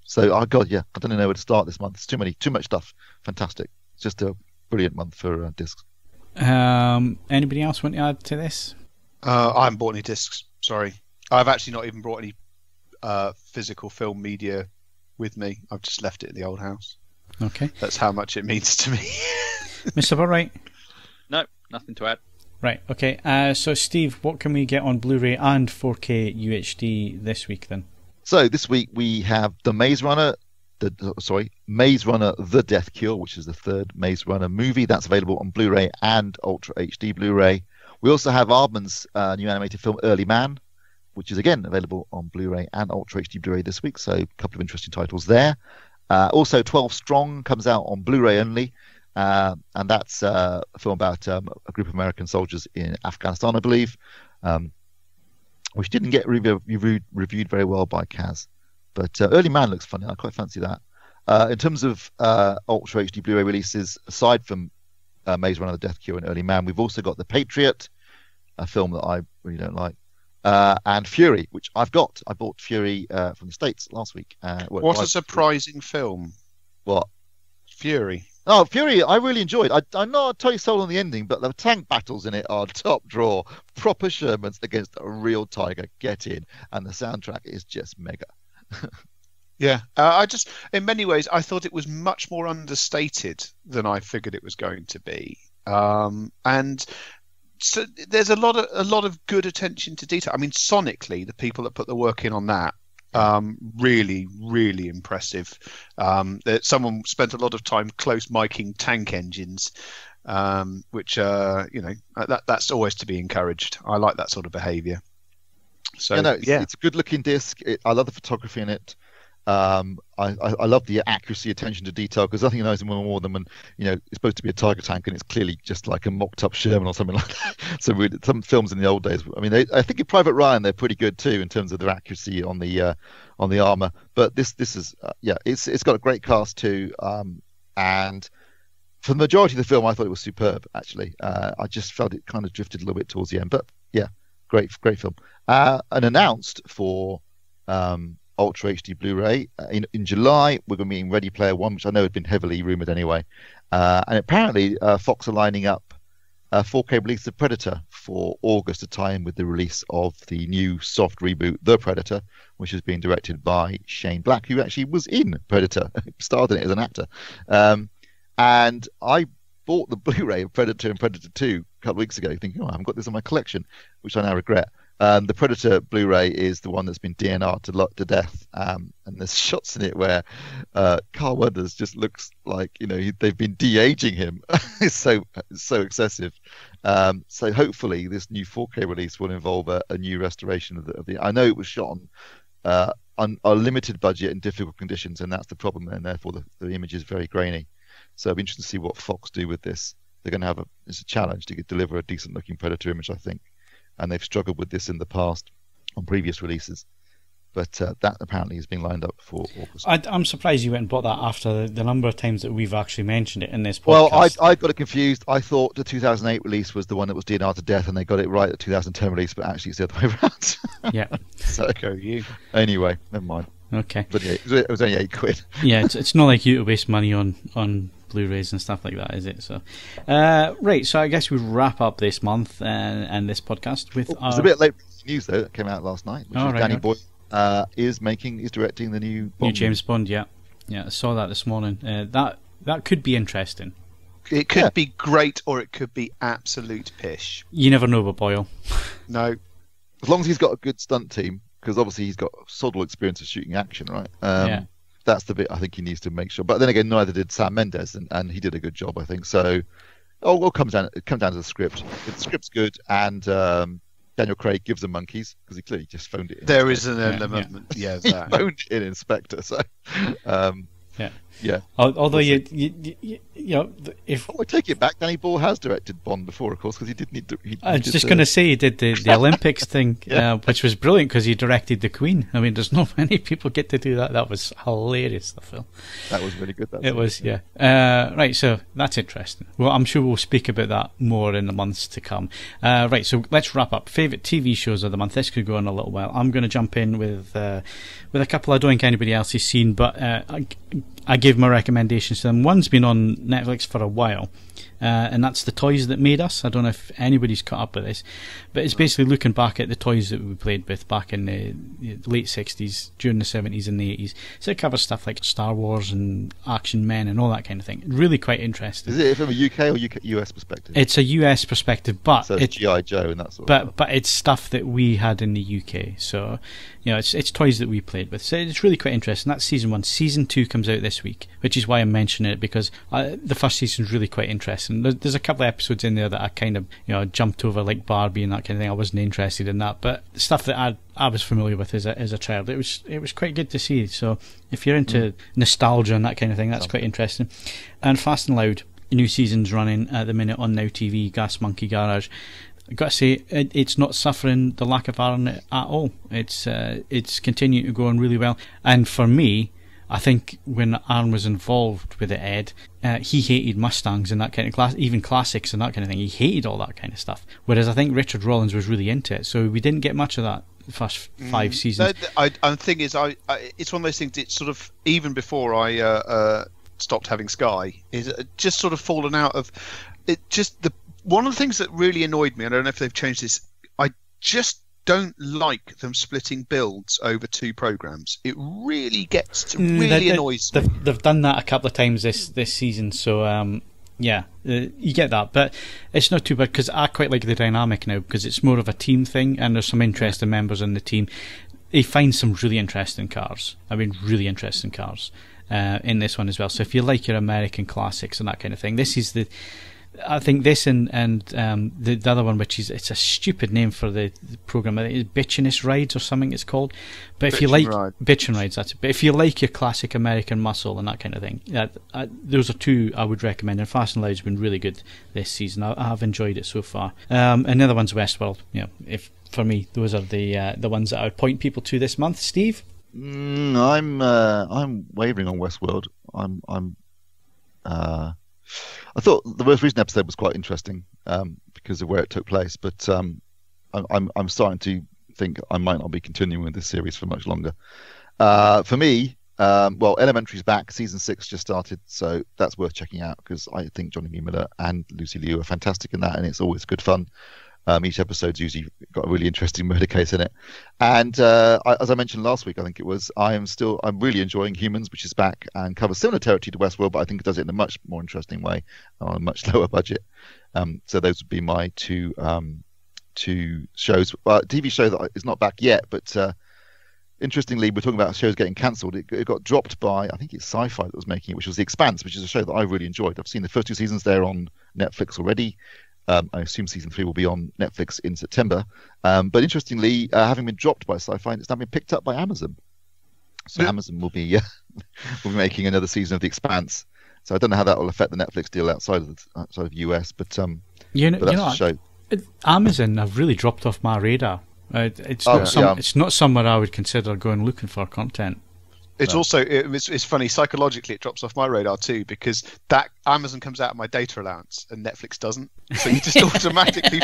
So, I don't know where to start this month. It's too much stuff. Fantastic. It's just a brilliant month for discs. Anybody else want to add to this? I haven't bought any discs. Sorry, I've actually not even brought any physical film media with me. I've just left it in the old house. Okay, that's how much it means to me. Mr. Botwright? No, nothing to add. Right. Okay. So, Steve, what can we get on Blu-ray and 4K UHD this week then? So this week we have the Maze Runner, The Death Cure, which is the third Maze Runner movie. That's available on Blu-ray and Ultra HD Blu-ray. We also have Aardman's new animated film Early Man, which is again available on Blu-ray and Ultra HD Blu-ray this week. So a couple of interesting titles there. Also 12 Strong comes out on Blu-ray only. And that's a film about a group of American soldiers in Afghanistan, I believe. Which didn't get reviewed very well by Kaz. But Early Man looks funny. I quite fancy that. In terms of Ultra HD Blu-ray releases, aside from Maze Runner, The Death Cure and Early Man, we've also got The Patriot, a film that I really don't like, and Fury, which I've got. I bought Fury from the States last week. What a surprising film. What? Fury. Oh, Fury, I really enjoyed. I'm not totally sold on the ending, but the tank battles in it are top draw. Proper Shermans against a real tiger. Get in. And the soundtrack is just mega. Yeah. In many ways, I thought it was much more understated than I figured it was going to be. And so there's a lot of good attention to detail. I mean, sonically, the people that put the work in on that, really, really impressive. Someone spent a lot of time close miking tank engines, which that's always to be encouraged. I like that sort of behaviour. So it's a good looking disc. I love the photography in it. I love the accuracy, attention to detail, because nothing annoys me more than when it's supposed to be a Tiger tank and it's clearly just like a mocked up Sherman or something like that. So some films in the old days, I mean, I think in Private Ryan they're pretty good too in terms of their accuracy on the armor. But this is it's got a great cast too, and for the majority of the film I thought it was superb. Actually, I just felt it kind of drifted a little bit towards the end, but yeah, great film. And announced for Ultra HD Blu-ray in July, we're going to be in Ready Player One, which I know had been heavily rumored anyway. And apparently, Fox are lining up 4K release of Predator for August to tie in with the release of the new soft reboot, The Predator, which is being directed by Shane Black, who actually was in Predator, starred in it as an actor. And I bought the Blu-ray of Predator and Predator 2 a couple of weeks ago, thinking, I haven't got this in my collection, which I now regret. The Predator Blu-ray is the one that's been DNR'd to death, and there's shots in it where Carl Weathers just looks like they've been de-aging him. It's so excessive. So hopefully this new 4K release will involve a new restoration of the. I know it was shot on a limited budget and difficult conditions, and that's the problem, and therefore the image is very grainy. So it'll be interesting to see what Fox do with this. They're going to have it's a challenge to deliver a decent looking Predator image, I think, and they've struggled with this in the past on previous releases. But that apparently is being lined up for August. I'm surprised you went and bought that after the number of times that we've actually mentioned it in this podcast. Well, I got it confused. I thought the 2008 release was the one that was DNR to death, and they got it right at the 2010 release, but actually it's the other way around. Yeah. So go you. Anyway, never mind. Okay. But yeah, it was only £8. Yeah, it's not like you to waste money on Blu-rays and stuff like that, is it? So, right. So I guess we wrap up this month and this podcast with. It's a bit late news though. That came out last night. Which is right, Danny Boyle is directing the new James Bond. Yeah, I saw that this morning. That could be interesting. It could be great, or it could be absolute pish. You never know with Boyle. No, as long as he's got a good stunt team, because obviously he's got sod all experience of shooting action, right? Yeah. That's the bit I think he needs to make sure. But then again, neither did Sam Mendes, and he did a good job, I think. So, it comes down to the script. If the script's good, and Daniel Craig gives them monkeys, because he clearly just phoned it in. There is an element, he phoned it in Inspector. So, yeah. Although you know, if I take it back, Danny Boyle has directed Bond before, of course, because he did need to. I was just going to say he did the Olympics thing, which was brilliant because he directed the Queen. I mean, there's not many people get to do that. That was hilarious, the film. That was really good. It was, yeah. Right, so that's interesting. Well, I'm sure we'll speak about that more in the months to come. Right, so let's wrap up. Favourite TV shows of the month. This could go on a little while. I'm going to jump in with a couple I don't think anybody else has seen, but I gave my recommendations to them. One's been on Netflix for a while, and that's The Toys That Made Us. I don't know if anybody's caught up with this, but it's basically looking back at the toys that we played with back in the late 60s, during the 70s and the 80s. So it covers stuff like Star Wars and Action Men and all that kind of thing. Really quite interesting. Is it from a UK or US perspective? It's a US perspective, but so it's G.I. Joe and that sort of stuff. But it's stuff that we had in the UK, so you know, it's toys that we played with. So it's really quite interesting. That's season 1. Season 2 comes out this week, which is why I'm mentioning it, because the first season's really quite interesting. There's a couple of episodes in there that I kind of, you know, jumped over, like Barbie and that kind of thing. I wasn't interested in that, but stuff that I was familiar with as a child, it was quite good to see. So if you're into nostalgia and that kind of thing, that's quite interesting. And Fast and Loud, new season's running at the minute on Now TV, Gas Monkey Garage. I've got to say, it's not suffering the lack of Aaron at all. It's continuing to go on really well. And for me, I think when Aaron was involved with it, Ed, he hated Mustangs and that kind of class, even classics and that kind of thing. He hated all that kind of stuff. Whereas I think Richard Rollins was really into it. So we didn't get much of that the first 5 seasons. The thing is, it's one of those things. It's sort of, even before I stopped having Sky, is just sort of fallen out of it. Just one of the things that really annoyed me, I don't know if they've changed this, I just don't like them splitting builds over 2 programs. It really annoys me. They've done that a couple of times this season, so you get that, but it's not too bad, because I quite like the dynamic now, because it's more of a team thing, and there's some interesting members in the team. They find some really interesting cars. I mean, really interesting cars in this one as well. So if you like your American classics and that kind of thing, this is I think this and the other one, which is, it's a stupid name for the program. I think it's Bitchiness Rides or something it's called. But if you like Bitchin' Rides, that's it. But if you like your classic American muscle and that kind of thing, those are 2 I would recommend. And Fast and Loud's been really good this season. I have enjoyed it so far. And the other one's Westworld. You know, if for me, those are the ones that I would point people to this month. Steve, I'm wavering on Westworld. I thought the most recent episode was quite interesting because of where it took place, but I'm starting to think I might not be continuing with this series for much longer. For me, Elementary's back. Season 6 just started, so that's worth checking out, because I think Johnny B. Miller and Lucy Liu are fantastic in that, and it's always good fun. Each episode's usually got a really interesting murder case in it. And as I mentioned last week, I think it was, I'm really enjoying Humans, which is back and covers similar territory to Westworld, but I think it does it in a much more interesting way on a much lower budget. So those would be my two shows. TV show that is not back yet, but interestingly, we're talking about shows getting cancelled. It got dropped by, I think it's Sci-Fi that was making it, which was The Expanse, which is a show that I really enjoyed. I've seen the first 2 seasons there on Netflix already. I assume season 3 will be on Netflix in September. But interestingly, having been dropped by Sci-Fi, it's now been picked up by Amazon. So Amazon will be will be making another season of The Expanse. So I don't know how that will affect the Netflix deal outside of US, but that's the show. Amazon have really dropped off my radar. It's not somewhere I would consider going looking for content. It's also it's funny psychologically. It drops off my radar too because that Amazon comes out of my data allowance and Netflix doesn't. So you just automatically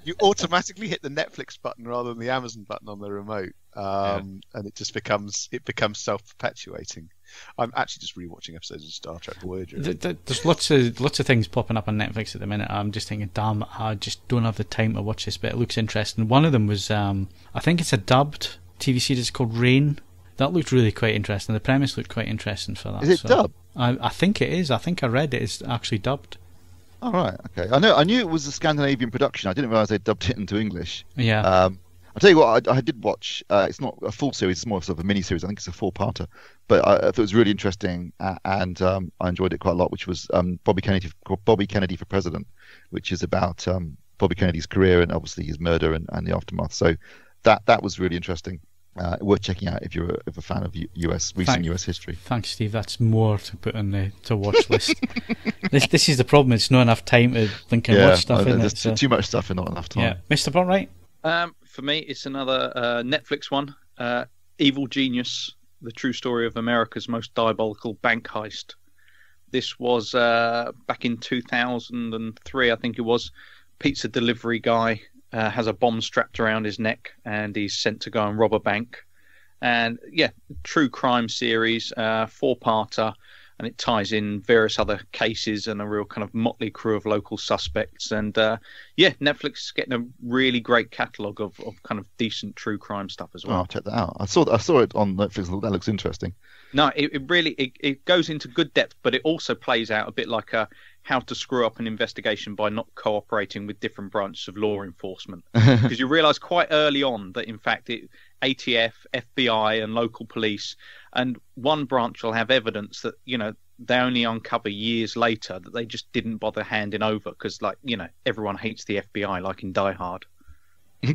you automatically hit the Netflix button rather than the Amazon button on the remote, and it just becomes self-perpetuating. I'm actually just rewatching episodes of Star Trek Voyager. There's lots of things popping up on Netflix at the minute. I'm just thinking, damn, I just don't have the time to watch this, but it looks interesting. One of them was, I think it's a dubbed TV series called Rain. That looked really quite interesting. The premise looked quite interesting for that. Is it dubbed? I think it is. I think I read it's actually dubbed. All right. Okay. I knew it was a Scandinavian production. I didn't realise they dubbed it into English. Yeah. I'll tell you what, I did watch. It's not a full series; it's more sort of a mini series. I think it's a 4-parter, but I thought it was really interesting, and I enjoyed it quite a lot. Which was Bobby Kennedy for President, which is about Bobby Kennedy's career and obviously his murder and the aftermath. So that was really interesting. Worth checking out if you're a fan of recent US history. Thanks, Steve. That's more to put on the to watch list. This is the problem. It's not enough time to think and watch stuff. There's too much stuff and not enough time. Yeah, Mr. Botwright. For me, it's another Netflix one. Evil Genius: The True Story of America's Most Diabolical Bank Heist. This was back in 2003, I think it was. Pizza delivery guy has a bomb strapped around his neck, and he's sent to go and rob a bank. And true crime series, 4-parter, and it ties in various other cases and a real kind of motley crew of local suspects. And Netflix is getting a really great catalogue of kind of decent true crime stuff as well. Oh, I'll check that out. I saw it on Netflix. That looks interesting. No, it really goes into good depth, but it also plays out a bit like how to screw up an investigation by not cooperating with different branches of law enforcement. Because you realise quite early on that, in fact, ATF, FBI and local police, and one branch will have evidence that, they only uncover years later that they just didn't bother handing over because, everyone hates the FBI, like in Die Hard. Yeah.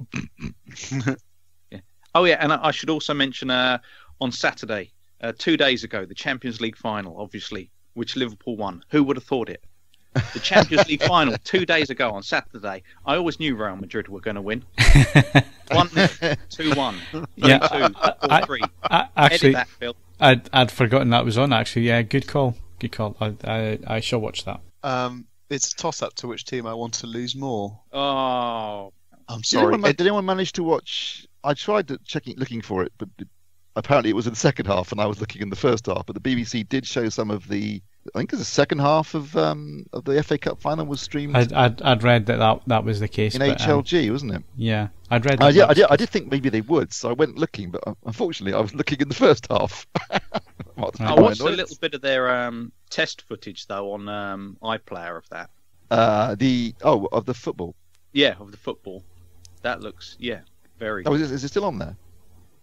Oh, yeah, and I should also mention on Saturday, 2 days ago, the Champions League final, obviously, which Liverpool won. Who would have thought it? The Champions League final 2 days ago on Saturday. I always knew Real Madrid were going to win. 1-0, 2-1, 3-2, 4-3. Actually, that, Phil. I'd forgotten that was on. Actually, yeah, good call. I shall watch that. It's a toss-up to which team I want to lose more. Oh, I'm sorry. Did anyone manage to watch? I tried looking for it, but apparently it was in the second half, and I was looking in the first half. But the BBC did show some of the. I think it was the second half of the FA Cup final was streamed. I'd read that was the case in HLG, wasn't it? Yeah, I'd read. I did think maybe they would, so I went looking, but unfortunately, I was looking in the first half. I watched a little bit of their test footage though on iPlayer of that. Of the football. Yeah, of the football. That looks very. Oh, is it still on there?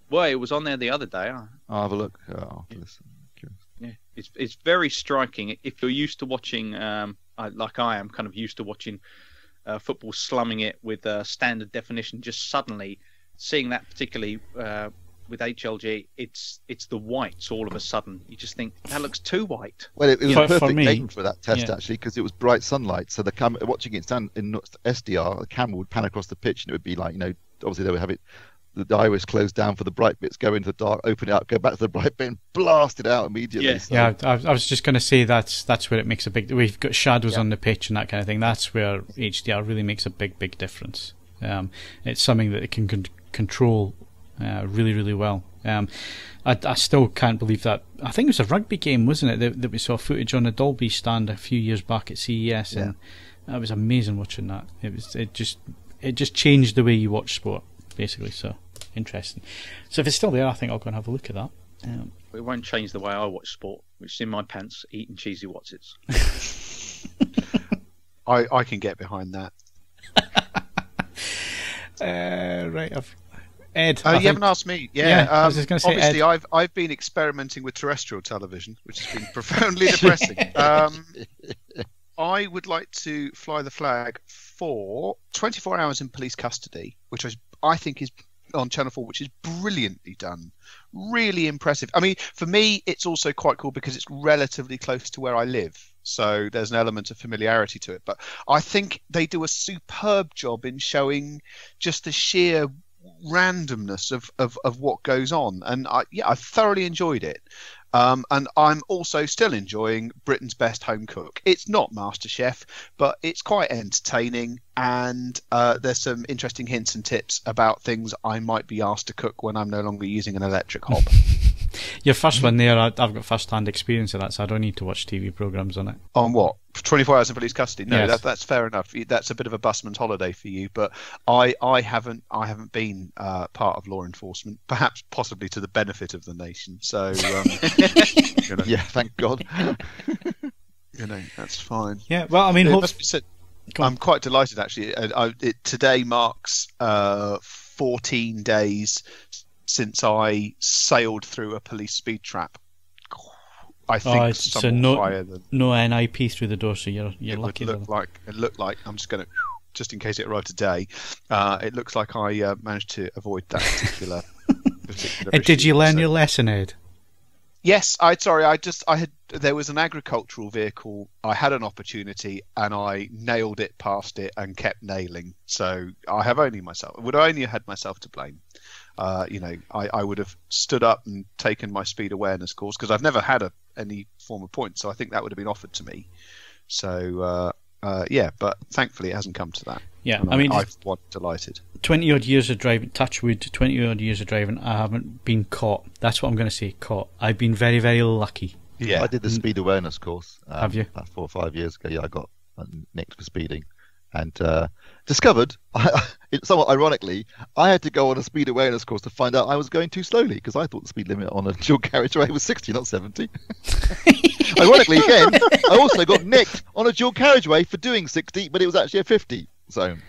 Well, it was on there the other day. I'll have a look. Listen. Yeah, it's very striking. If you're used to watching, like I am, kind of used to watching football slumming it with standard definition, just suddenly seeing that, particularly with HLG, it's the whites all of a sudden. You just think that looks too white. Well, it was a perfect game for that test actually, because it was bright sunlight. So the camera watching it stand in SDR, the camera would pan across the pitch, and it would be like, obviously they would have it. The iris closed down for the bright bits, go into the dark, open it up, go back to the bright bit, and blast it out immediately. Yeah, so. Yeah. I was just going to say that's where it makes a big. We've got shadows on the pitch and that kind of thing. That's where HDR really makes a big difference. It's something that it can control really, really well. I still can't believe that. I think it was a rugby game, wasn't it, that we saw footage on a Dolby stand a few years back at CES, and that was amazing watching that. It just changed the way you watch sport, basically. So interesting. So if it's still there, I think I'll go and have a look at that. It won't change the way I watch sport, which is in my pants, eating cheesy Wotsits. I can get behind that. Right, Ed. You haven't asked me. Yeah, I was just going to say, obviously, Ed. I've been experimenting with terrestrial television, which has been profoundly depressing. I would like to fly the flag for 24 hours in police custody, which I think is on Channel 4, which is brilliantly done, really impressive. I mean, for me, it's also quite cool because it's relatively close to where I live, so there's an element of familiarity to it. But I think they do a superb job in showing just the sheer randomness of what goes on, and I thoroughly enjoyed it. And I'm also still enjoying Britain's Best Home Cook. It's not MasterChef, but it's quite entertaining, and there's some interesting hints and tips about things I might be asked to cook when I'm no longer using an electric hob. Your first one there, I've got first-hand experience of that, so I don't need to watch TV programmes on it. On what? 24 Hours in Police Custody? No, yes. That's fair enough. That's a bit of a busman's holiday for you, but I haven't been part of law enforcement, perhaps possibly to the benefit of the nation. So, you know, Yeah, thank God. you know, that's fine. Yeah, well, I mean, It must be said, I'm quite delighted actually. Today marks 14 days since I sailed through a police speed trap. I think so higher than no NIP through the door, so you're lucky. It looked like I'm just going to, just in case it arrived today. It looks like I managed to avoid that particular. Did you learn your lesson, Ed? Yes, there was an agricultural vehicle. I had an opportunity and I nailed it past it and kept nailing. So I would only have had myself to blame. You know, I would have stood up and taken my speed awareness course because I've never had any form of point. So I think that would have been offered to me. So yeah, but thankfully it hasn't come to that. Yeah, and I mean, I'm delighted. 20 odd years of driving, touch wood, 20 odd years of driving, I haven't been caught. That's what I'm going to say, caught. I've been very, very lucky. Yeah, I did the speed awareness course. Have you? About 4 or 5 years ago. Yeah, I got nicked for speeding, and discovered, somewhat ironically, I had to go on a speed awareness course to find out I was going too slowly because I thought the speed limit on a dual carriageway was 60, not 70. Ironically, again, I also got nicked on a dual carriageway for doing 60, but it was actually a 50 zone.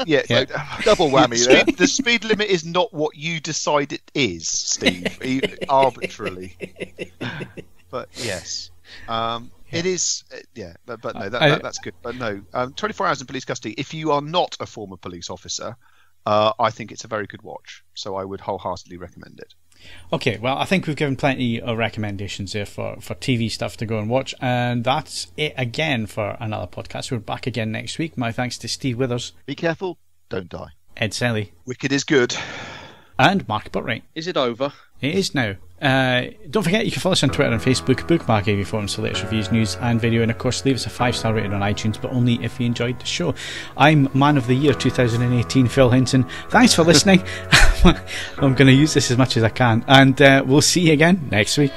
Yeah, So, double whammy there. The speed limit is not what you decide it is, Steve, arbitrarily. But yes, it is. Yeah, but no, that's good. But no, 24 Hours in Police Custody. If you are not a former police officer, I think it's a very good watch. So I would wholeheartedly recommend it. Okay, well, I think we've given plenty of recommendations there for TV stuff to go and watch, and that's it again for another podcast. We're back again next week. My thanks to Steve Withers. Be careful, don't die. Ed Selley. Wicked is good. And Mark Botwright. Is it over? It is now. Don't forget you can follow us on Twitter and Facebook, bookmark AVForums for latest reviews, news and video, and of course leave us a 5-star rating on iTunes, but only if you enjoyed the show. I'm Man of the Year 2018 Phil Hinton. Thanks for listening. I'm going to use this as much as I can, and we'll see you again next week.